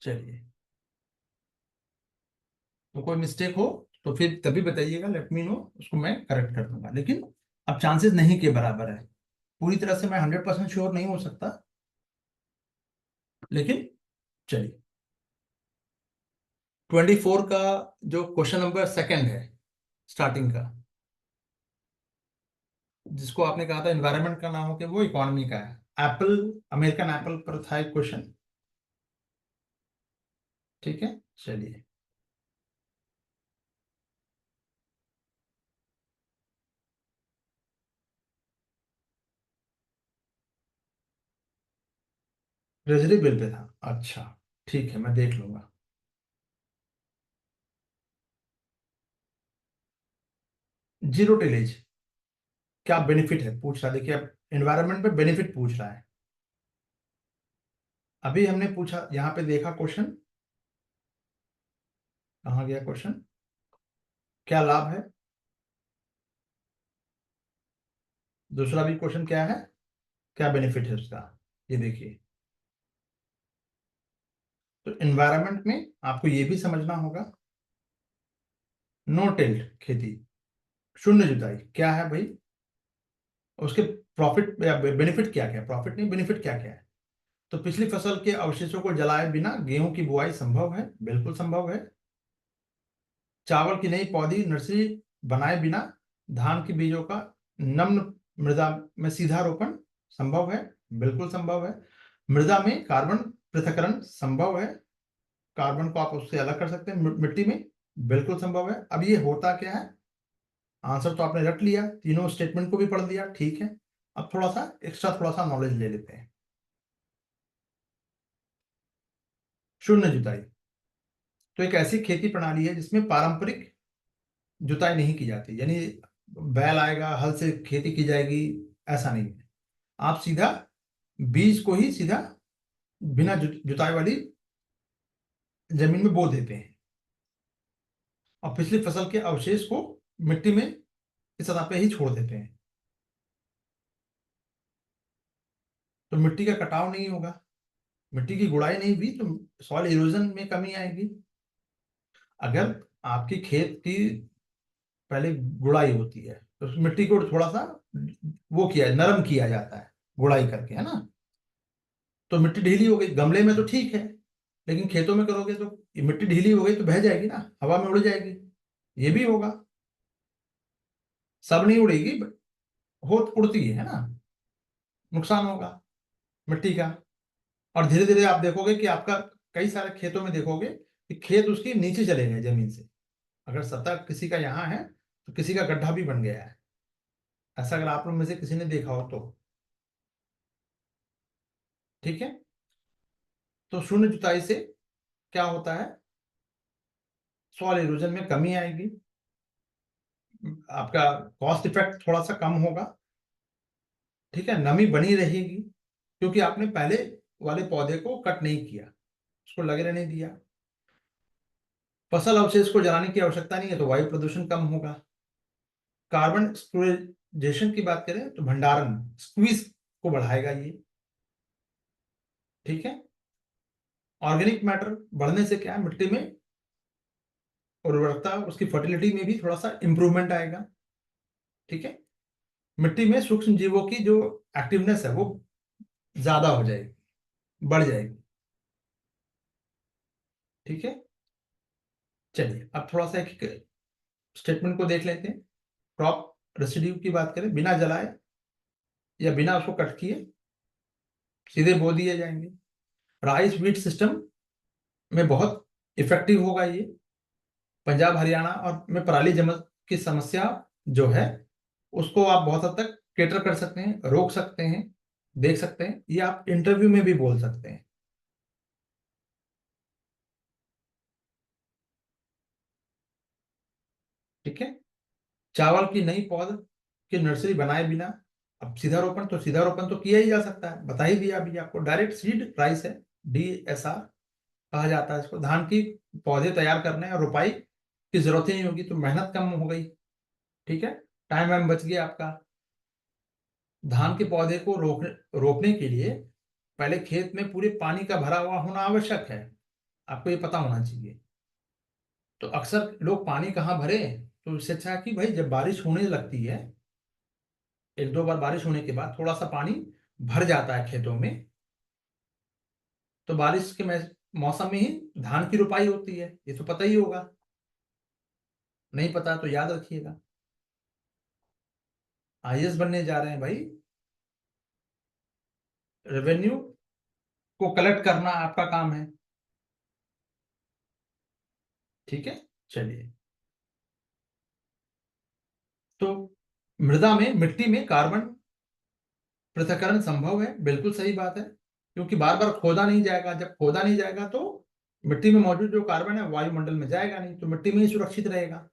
चलिए, तो कोई मिस्टेक हो तो फिर तभी बताइएगा, लेट मी नो, उसको मैं करेक्ट कर दूंगा। लेकिन अब चांसेस नहीं के बराबर है, पूरी तरह से मैं 100% श्योर नहीं हो सकता, लेकिन चलिए। 24 का जो क्वेश्चन नंबर सेकंड है, स्टार्टिंग का, जिसको आपने कहा था एनवायरनमेंट का ना हो के वो इकोनॉमी का है, एप्पल, अमेरिकन एप्पल पर था एक क्वेश्चन, ठीक है। चलिए, ट्रेजरी बिल पे था, अच्छा, ठीक है, मैं देख लूंगा। जीरो टिलेज क्या बेनिफिट है पूछ रहा है, देखिए अब एनवायरनमेंट पे बेनिफिट पूछ रहा है। अभी हमने पूछा, यहाँ पे देखा क्वेश्चन, कहाँ गया क्वेश्चन, क्या लाभ है। दूसरा भी क्वेश्चन क्या है, क्या बेनिफिट है उसका, ये देखिए। तो एनवायरनमेंट में आपको ये भी समझना होगा, नो टिल्ट खेती, शून्य जुताई क्या है भाई, उसके प्रॉफिट या बेनिफिट क्या क्या है, प्रॉफिट नहीं बेनिफिट क्या क्या है। तो पिछली फसल के अवशेषों को जलाए बिना गेहूं की बुआई संभव है, बिल्कुल संभव है। चावल की नई पौधी नर्सरी बनाए बिना धान के बीजों का नम्र मृदा में सीधा रोपण संभव है, बिल्कुल संभव है। मृदा में कार्बन पृथक्करण संभव है, कार्बन को आप उससे अलग कर सकते हैं मिट्टी में, बिल्कुल संभव है। अब ये होता क्या है, आंसर तो आपने रट लिया, तीनों स्टेटमेंट को भी पढ़ लिया, ठीक है। अब थोड़ा सा एक्स्ट्रा थोड़ा सा नॉलेज ले लेते हैं। शून्य जुताई तो एक ऐसी खेती प्रणाली है जिसमें पारंपरिक जुताई नहीं की जाती, यानी बैल आएगा हल से खेती की जाएगी, ऐसा नहीं है। आप सीधा बीज को ही सीधा बिना जुताई वाली जमीन में बो देते हैं और पिछली फसल के अवशेष को मिट्टी में इस सतह पे ही छोड़ देते हैं, तो मिट्टी का कटाव नहीं होगा, मिट्टी की गुड़ाई नहीं हुई तो सॉइल इरोजन में कमी आएगी। अगर आपकी खेत की पहले गुड़ाई होती है तो उस मिट्टी को थोड़ा सा वो किया नरम किया जाता है गुड़ाई करके, है ना, तो मिट्टी ढीली हो गई, गमले में तो ठीक है, लेकिन खेतों में करोगे तो ये मिट्टी ढीली हो गई तो बह जाएगी ना, हवा में उड़ जाएगी, ये भी होगा। सब नहीं उड़ेगी, हो उड़ती है ना, नुकसान होगा मिट्टी का। और धीरे धीरे आप देखोगे कि आपका कई सारे खेतों में देखोगे कि खेत उसके नीचे चले गए जमीन से, अगर सतह किसी का यहाँ है तो किसी का गड्ढा भी बन गया है, ऐसा अगर आप लोग में से किसी ने देखा हो तो, ठीक है। तो शून्य जुताई से क्या होता है, सॉइल इरोजन में कमी आएगी, आपका कॉस्ट इफेक्ट थोड़ा सा कम होगा, ठीक है, नमी बनी रहेगी क्योंकि आपने पहले वाले पौधे को कट नहीं किया, उसको लगे रहने दिया। फसल अवशेष को जलाने की आवश्यकता नहीं है तो वायु प्रदूषण कम होगा। कार्बन स्टोरेजेशन की बात करें तो भंडारण स्क्वीज को बढ़ाएगा ये, ठीक है। ऑर्गेनिक मैटर बढ़ने से क्या है, मिट्टी में उर्वरकता उसकी फर्टिलिटी में भी थोड़ा सा इंप्रूवमेंट आएगा, ठीक है। मिट्टी में सूक्ष्म जीवों की जो एक्टिवनेस है वो ज्यादा हो जाएगी, बढ़ जाएगी, ठीक है। चलिए अब थोड़ा सा एक स्टेटमेंट को देख लेते हैं। क्रॉप रेसिड्यू की बात करें, बिना जलाए या बिना उसको कट किए सीधे बो दिए जाएंगे। राइस वीट सिस्टम में बहुत इफेक्टिव होगा ये। पंजाब हरियाणा और में पराली जमत की समस्या जो है उसको आप बहुत हद तक केटर कर सकते हैं, रोक सकते हैं, देख सकते हैं, ये आप इंटरव्यू में भी बोल सकते हैं, ठीक है। चावल की नई पौध की नर्सरी बनाए बिना, अब सीधा रोपण तो किया ही जा सकता है, बता ही दिया अभी आपको, डायरेक्ट सीड राइस है, DSR कहा जाता है इसको। धान की पौधे तैयार करने और रुपाई की जरूरत ही नहीं होगी तो मेहनत कम हो गई, ठीक है, टाइम वाइम बच गया आपका। धान के पौधे को रोपने के लिए पहले खेत में पूरे पानी का भरा हुआ होना आवश्यक है, आपको ये पता होना चाहिए। तो अक्सर लोग पानी कहाँ भरे, तो इससे अच्छा है कि भाई जब बारिश होने लगती है, एक दो बार बारिश होने के बाद थोड़ा सा पानी भर जाता है खेतों में, तो बारिश के मौसम में ही धान की रोपाई होती है, ये तो पता ही होगा, नहीं पता तो याद रखिएगा। IAS बनने जा रहे हैं भाई, रेवेन्यू को कलेक्ट करना आपका काम है, ठीक है। चलिए, तो मृदा में मिट्टी में कार्बन पृथक्करण संभव है, बिल्कुल सही बात है, क्योंकि बार बार खोदा नहीं जाएगा, जब खोदा नहीं जाएगा तो मिट्टी में मौजूद जो कार्बन है वायुमंडल में जाएगा नहीं, तो मिट्टी में ही सुरक्षित रहेगा,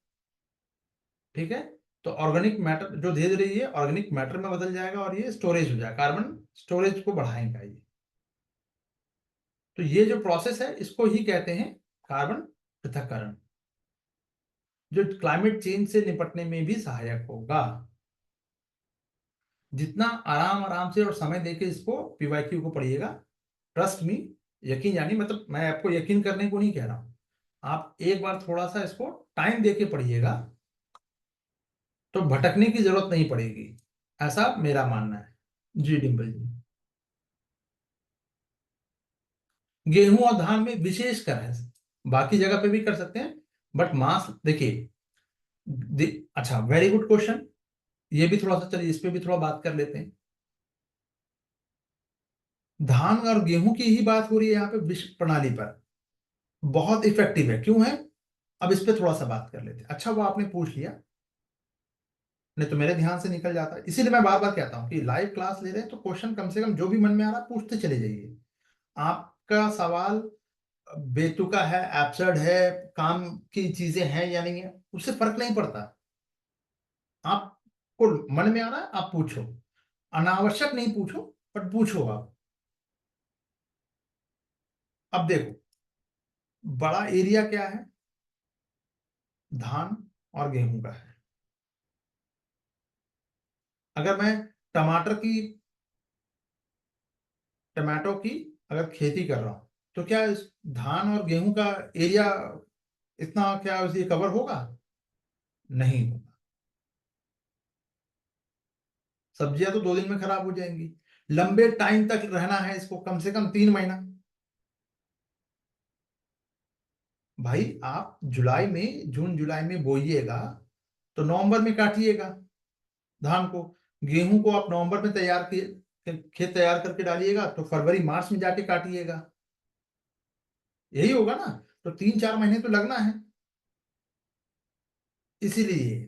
ठीक है। तो ऑर्गेनिक मैटर जो धीरे धीरे ये ऑर्गेनिक मैटर में बदल जाएगा और ये स्टोरेज हो जाएगा, कार्बन स्टोरेज को बढ़ाएगा ये, तो ये जो प्रोसेस है इसको ही कहते हैं कार्बन पृथक्करण, जो क्लाइमेट चेंज से निपटने में भी सहायक होगा। जितना आराम आराम से और समय देके इसको पीवाईक्यू को पढ़िएगा, ट्रस्ट मी, यकीन यानी मतलब मैं आपको यकीन करने को नहीं कह रहा हूं, आप एक बार थोड़ा सा इसको टाइम देके पढ़िएगा तो भटकने की जरूरत नहीं पड़ेगी, ऐसा मेरा मानना है। जी डिम्पल जी। गेहूं और धान में विशेषकर है, बाकी जगह पे भी कर सकते हैं, बट मास देखिए, अच्छा वेरी गुड क्वेश्चन, ये भी थोड़ा सा चलिए इस पे भी थोड़ा बात कर लेते हैं। धान और गेहूं की ही बात हो रही है यहाँ पे विश्व प्रणाली पर, बहुत इफेक्टिव है, क्यों है, अब इस पे थोड़ा सा बात कर लेते हैं। अच्छा वो आपने पूछ लिया, नहीं तो मेरे ध्यान से निकल जाता है, इसीलिए मैं बार बार कहता हूँ कि लाइव क्लास ले रहे हैं तो क्वेश्चन कम से कम जो भी मन में आ रहा है पूछते चले जाइए। आपका सवाल बेतुका है, एब्सर्ड है, काम की चीजें हैं या नहीं है, उससे फर्क नहीं पड़ता। आपको मन में आ रहा है आप पूछो, अनावश्यक नहीं पूछो, बट पूछो आप। अब देखो, बड़ा एरिया क्या है, धान और गेहूं का है। अगर मैं टमाटर की टमाटो की अगर खेती कर रहा हूं तो क्या इस धान और गेहूं का एरिया इतना क्या उसे कवर होगा, नहीं होगा। सब्जियां तो 2 दिन में खराब हो जाएंगी, लंबे टाइम तक रहना है इसको, कम से कम 3 महीना। भाई आप जुलाई में, जून जुलाई में बोइएगा तो नवंबर में काटिएगा धान को, गेहूं को आप नवंबर में तैयार किए, खेत तैयार करके डालिएगा तो फरवरी मार्च में जाके काटिएगा, यही होगा ना। तो 3-4 महीने तो लगना है, इसीलिए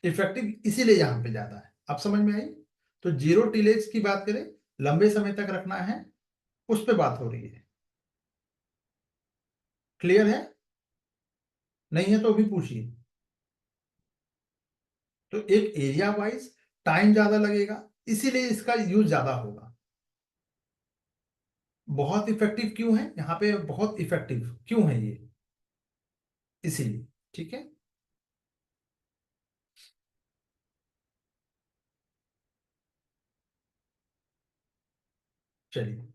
इफेक्टिव इसीलिए यहां पे ज्यादा है। अब समझ में आई। तो जीरो टिलेज की बात करें, लंबे समय तक रखना है, उस पे बात हो रही है। क्लियर है, नहीं है तो भी पूछिए। तो एक एरिया वाइज टाइम ज्यादा लगेगा, इसीलिए इसका यूज ज्यादा होगा। बहुत इफेक्टिव क्यों है यहाँ पे, बहुत इफेक्टिव क्यों है ये, इसीलिए। ठीक है, चलिए।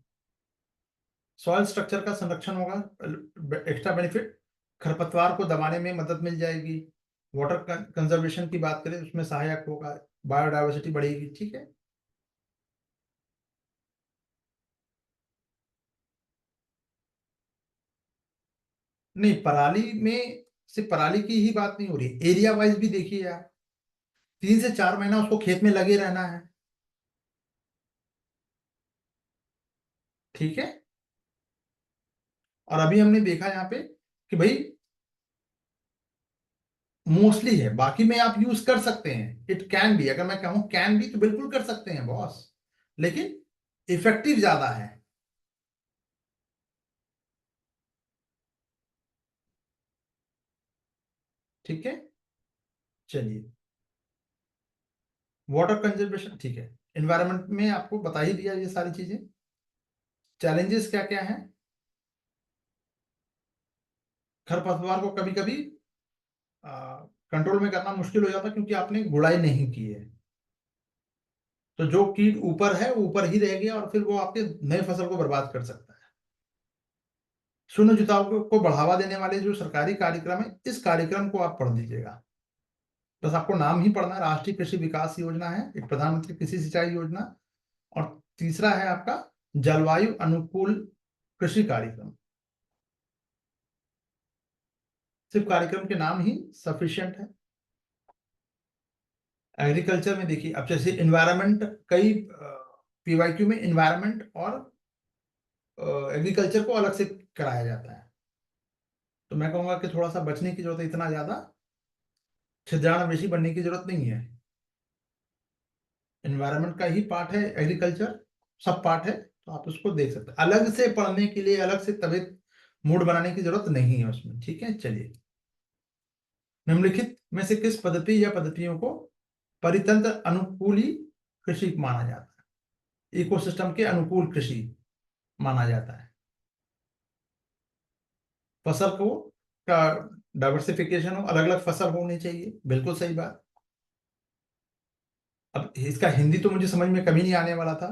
सॉइल स्ट्रक्चर का संरक्षण होगा, एक्स्ट्रा बेनिफिट, खरपतवार को दबाने में मदद मिल जाएगी, वाटर कंजर्वेशन की बात करें उसमें सहायक होगा, बायोडायवर्सिटी बढ़ेगी। ठीक है, नहीं पराली में सिर्फ पराली की ही बात नहीं हो रही, एरिया वाइज भी देखिए आप, 3 से 4 महीना उसको खेत में लगे रहना है। ठीक है, और अभी हमने देखा यहाँ पे कि भाई मोस्टली है, बाकी में आप यूज कर सकते हैं, इट कैन बी, अगर मैं कहूँ कैन बी तो बिल्कुल कर सकते हैं बॉस, लेकिन इफेक्टिव ज्यादा है। ठीक है, चलिए। वाटर कंजर्वेशन ठीक है, एनवायरनमेंट में आपको बता ही दिया ये सारी चीजें। चैलेंजेस क्या क्या है, खरपतवार को कभी कभी कंट्रोल में करना मुश्किल हो जाता है क्योंकि आपने गुड़ाई नहीं की है, तो जो कीट ऊपर है वो ऊपर ही रह गया और फिर वो आपके नए फसल को बर्बाद कर सकता है। शून्य जुताव को बढ़ावा देने वाले जो सरकारी कार्यक्रम है, इस कार्यक्रम को आप पढ़ लीजिएगा, बस आपको नाम ही पढ़ना है। राष्ट्रीय कृषि विकास योजना है एक, प्रधानमंत्री कृषि सिंचाई योजना, और तीसरा है आपका जलवायु अनुकूल कृषि कार्यक्रम। सिर्फ कार्यक्रम के नाम ही सफिशिएंट है। एग्रीकल्चर में देखिए, अब जैसे इन्वायरमेंट, कई पीवाईक्यू में इन्वायरमेंट और एग्रीकल्चर को अलग से कराया जाता है, तो मैं कहूंगा कि थोड़ा सा बचने की जरूरत है, इतना ज्यादा छिद्राणवेशी बनने की जरूरत नहीं है। इन्वायरमेंट का ही पार्ट है एग्रीकल्चर, सब पार्ट है, तो आप उसको देख सकते हैं, अलग से पढ़ने के लिए अलग से तबीयत मूड बनाने की जरूरत नहीं है उसमें। ठीक है, चलिए। निम्नलिखित में से किस पद्धति या पद्धतियों को परितंत्र अनुकूली कृषि माना जाता है, इकोसिस्टम के अनुकूल कृषि माना जाता है। फसल को का डाइवर्सिफिकेशन हो, अलग अलग फसल होनी चाहिए, बिल्कुल सही बात। अब इसका हिंदी तो मुझे समझ में कभी नहीं आने वाला था।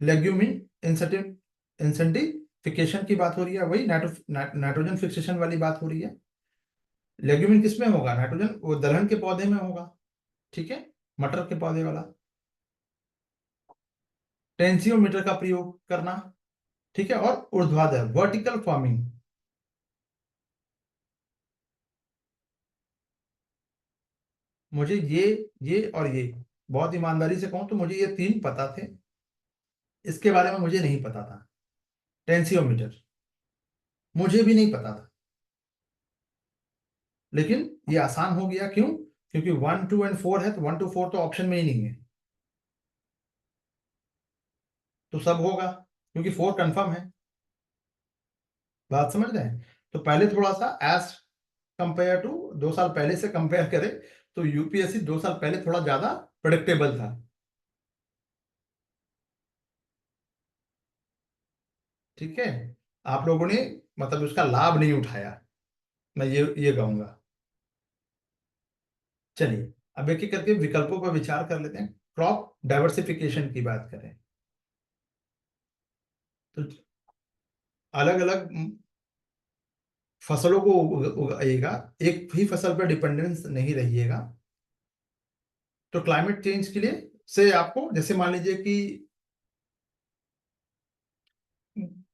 लेग्यूमिन इंसेंटिव इंसेंटिफिकेशन की बात हो रही है, वही नाइट्रोजन फिक्सेशन वाली बात हो रही है। लेग्यूमिन किस में होगा? नाइट्रोजन वो दलहन के पौधे में होगा, ठीक है, मटर के पौधे वाला। टेंसियोमीटर का प्रयोग करना, ठीक है, और ऊर्ध्वाधर वर्टिकल फार्मिंग। मुझे ये और ये, बहुत ईमानदारी से कहूं तो मुझे ये तीन पता थे, इसके बारे में मुझे नहीं पता था। टेंसियोमीटर मुझे भी नहीं पता था, लेकिन ये आसान हो गया। क्यों? क्योंकि 1 2 और 4 है, तो 1 2 4 तो ऑप्शन में ही नहीं है, तो सब होगा, क्योंकि 4 कंफर्म है। बात समझ रहे हैं? तो पहले थोड़ा सा एज कंपेयर टू 2 साल पहले से कंपेयर करें, तो यूपीएससी 2 साल पहले थोड़ा ज्यादा प्रेडिक्टेबल था। ठीक है, आप लोगों ने मतलब उसका लाभ नहीं उठाया, मैं ये कहूंगा। चलिए, अब एक एक करके विकल्पों पर विचार कर लेते हैं। क्रॉप डाइवर्सिफिकेशन की बात करें तो अलग अलग फसलों को उगाइएगा, एक ही फसल पर डिपेंडेंस नहीं रहिएगा। तो क्लाइमेट चेंज के लिए से आपको, जैसे मान लीजिए कि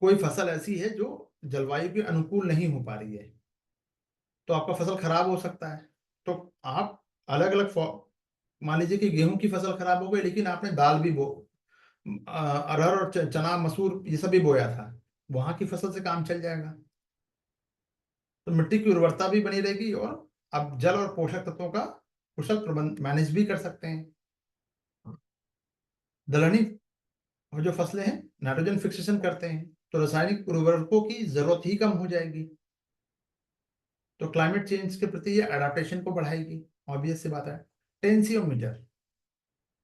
कोई फसल ऐसी है जो जलवायु के अनुकूल नहीं हो पा रही है, तो आपका फसल खराब हो सकता है। तो आप अलग अलग, मान लीजिए कि गेहूं की फसल खराब हो गई, लेकिन आपने दाल भी अरहर और चना मसूर ये सब भी बोया था, वहां की फसल से काम चल जाएगा। तो मिट्टी की उर्वरता भी बनी रहेगी, और आप जल और पोषक तत्वों का कुशल प्रबंध मैनेज भी कर सकते हैं। दलहनी जो फसलें हैं नाइट्रोजन फिक्सेशन करते हैं, तो रासायनिक उर्वरकों की जरूरत ही कम हो जाएगी। तो क्लाइमेट चेंज के प्रति ये अडेप्टेशन को बढ़ाएगी, ऑब्वियस सी बात है। टेंसियोमीटर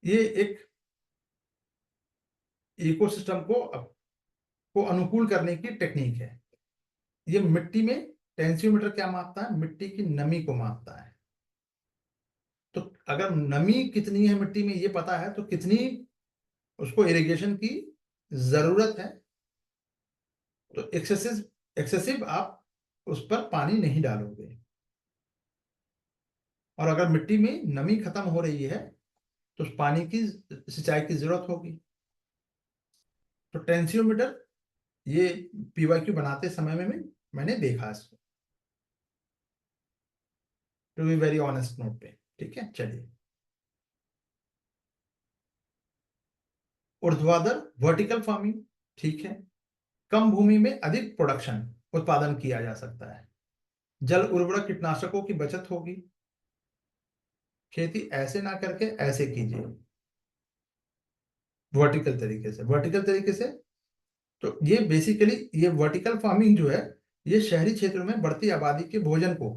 ये एक इकोसिस्टम को अनुकूल करने की टेक्निक है। ये मिट्टी में, टेंसियोमीटर क्या मापता है? मिट्टी की नमी को मापता है। तो अगर नमी कितनी है मिट्टी में ये पता है, तो कितनी उसको इरिगेशन की जरूरत है, तो एक्सेसिव एक्सेसिव आप उस पर पानी नहीं डालोगे। और अगर मिट्टी में नमी खत्म हो रही है, तो उस पानी की सिंचाई की जरूरत होगी। तो टेंसियोमीटर ये पीवाईक्यू बनाते समय में मैंने देखा इसको, to be very honest note पे। ठीक है, चलिए। ऊर्ध्वाधर वर्टिकल फार्मिंग, ठीक है, कम भूमि में अधिक प्रोडक्शन उत्पादन किया जा सकता है। जल उर्वरक कीटनाशकों की बचत होगी। खेती ऐसे ना करके ऐसे कीजिए, वर्टिकल तरीके से। तो ये बेसिकली, ये वर्टिकल फार्मिंग जो है, ये शहरी क्षेत्रों में बढ़ती आबादी के भोजन को,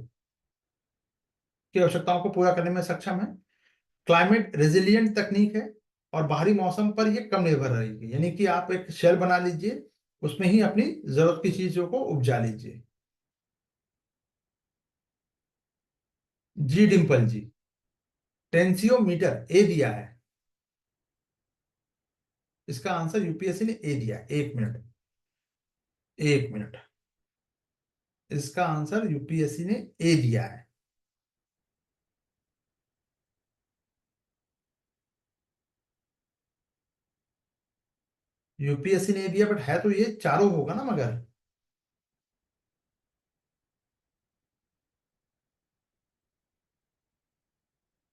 की आवश्यकताओं को पूरा करने में सक्षम है। क्लाइमेट रेजिलिएंट तकनीक है, और बाहरी मौसम पर ये कम निर्भर रहेगी। यानी कि आप एक शेल बना लीजिए, उसमें ही अपनी जरूरत की चीजों को उपजा लीजिए। जी डिम्पल जी, टेंसियोमीटर ए दिया है, इसका आंसर यूपीएससी ने ए दिया है। 1 मिनट, 1 मिनट, इसका आंसर यूपीएससी ने ए दिया है। यूपीएससी ने ए दिया, बट है तो ये चारों होगा ना, मगर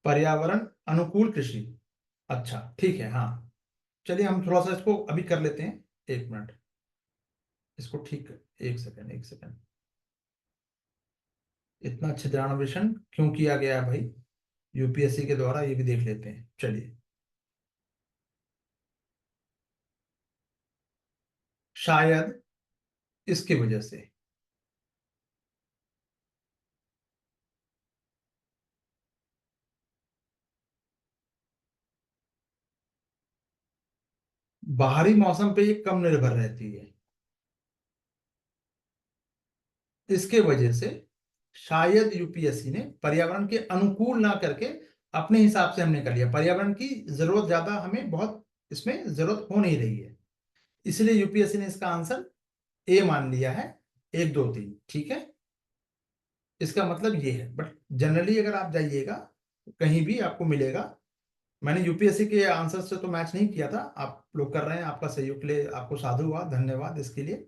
पर्यावरण अनुकूल कृषि। अच्छा ठीक है, हाँ। चलिए हम थोड़ा सा इसको अभी कर लेते हैं। 1 मिनट, इसको ठीक, 1 सेकंड, 1 सेकंड। इतना छिद्रान्वेषण क्यों किया गया है भाई यूपीएससी के द्वारा, ये भी देख लेते हैं, चलिए। शायद इसकी वजह से बाहरी मौसम पे ये कम निर्भर रहती है। इसके वजह से शायद यूपीएससी ने पर्यावरण के अनुकूल ना करके अपने हिसाब से हमने कर लिया, पर्यावरण की जरूरत ज्यादा हमें बहुत इसमें जरूरत हो नहीं रही है, इसलिए यूपीएससी ने इसका आंसर ए मान लिया है, 1 2 3, ठीक है। इसका मतलब ये है, बट जनरली अगर आप जाइएगा कहीं भी आपको मिलेगा, मैंने यूपीएससी के आंसर से तो मैच नहीं किया था, आप लोग कर रहे हैं, आपका सहयोग के लिए आपको साधुवाद, धन्यवाद इसके लिए,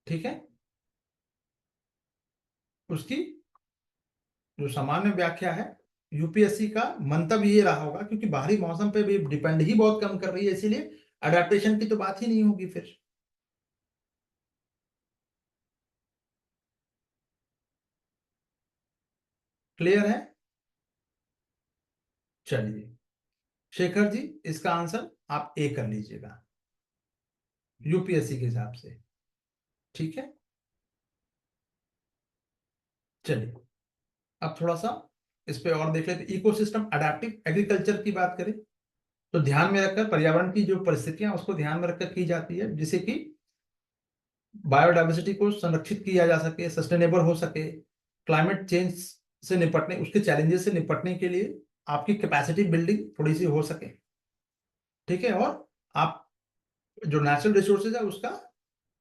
ठीक है। उसकी जो सामान्य व्याख्या है, यूपीएससी का मंतव्य ये रहा होगा, क्योंकि बाहरी मौसम पे भी डिपेंड ही बहुत कम कर रही है, इसीलिए अडेप्टेशन की तो बात ही नहीं होगी फिर। क्लियर है? चलिए शेखर जी, इसका आंसर आप ए कर लीजिएगा यूपीएससी के हिसाब से, ठीक है। चलिए अब थोड़ा सा इस पे और देख लेते, इकोसिस्टम अडेप्टिव एग्रीकल्चर की बात करें तो ध्यान में रखकर पर्यावरण की जो परिस्थितियां उसको ध्यान में रखकर की जाती है, जिससे कि बायोडायवर्सिटी को संरक्षित किया जा सके, सस्टेनेबल हो सके, क्लाइमेट चेंज से निपटने, उसके चैलेंजेस से निपटने के लिए आपकी कैपेसिटी बिल्डिंग थोड़ी सी हो सके, ठीक है। और आप जो नेचुरल रिसोर्सेज है उसका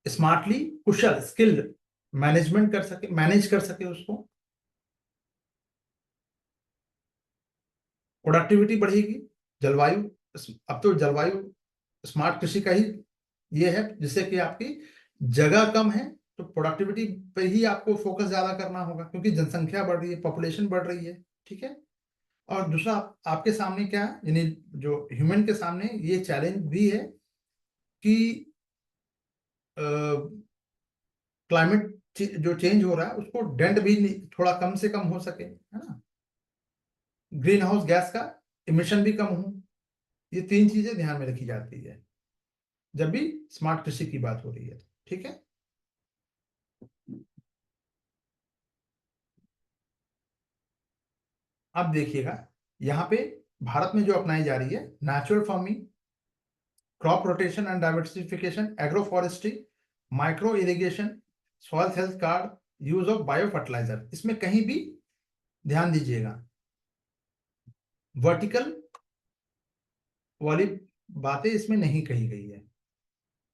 स्मार्टली, कुशल, स्किल्ड मैनेजमेंट कर सके, मैनेज कर सके उसको, प्रोडक्टिविटी बढ़ेगी, जलवायु, अब तो जलवायु स्मार्ट कृषि का ही ये है, जिससे कि आपकी जगह कम है तो प्रोडक्टिविटी पे ही आपको फोकस ज्यादा करना होगा, क्योंकि जनसंख्या बढ़ रही है, पॉपुलेशन बढ़ रही है, ठीक है। और दूसरा आपके सामने क्या है, यानी जो ह्यूमन के सामने ये चैलेंज भी है कि क्लाइमेट जो चेंज हो रहा है उसको डेंट भी थोड़ा कम से कम हो सके, है ना, ग्रीन हाउस गैस का इमिशन भी कम हो, ये 3 चीजें ध्यान में रखी जाती है जब भी स्मार्ट कृषि की बात हो रही है, ठीक है। अब देखिएगा यहाँ पे भारत में जो अपनाई जा रही है, natural farming, crop rotation and diversification, agro forestry, micro irrigation, soil health card, use of bio fertiliser, इसमें कहीं भी ध्यान दीजिएगा, वर्टिकल वाली बातें इसमें नहीं कही गई है।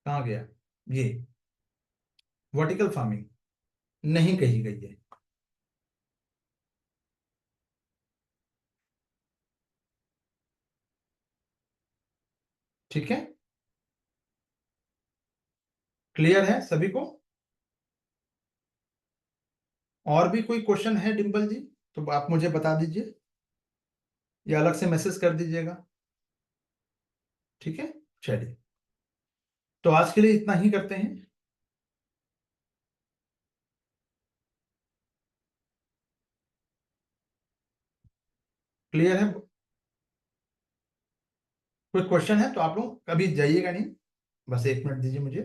कहाँ गया ये, वर्टिकल फार्मिंग नहीं कही गई है, ठीक है। क्लियर है सभी को? और भी कोई क्वेश्चन है डिम्पल जी तो आप मुझे बता दीजिए, या अलग से मैसेज कर दीजिएगा, ठीक है। चलिए तो आज के लिए इतना ही करते हैं। क्लियर है? कोई क्वेश्चन है तो आप लोग कभी जाइएगा नहीं, बस 1 मिनट दीजिए मुझे।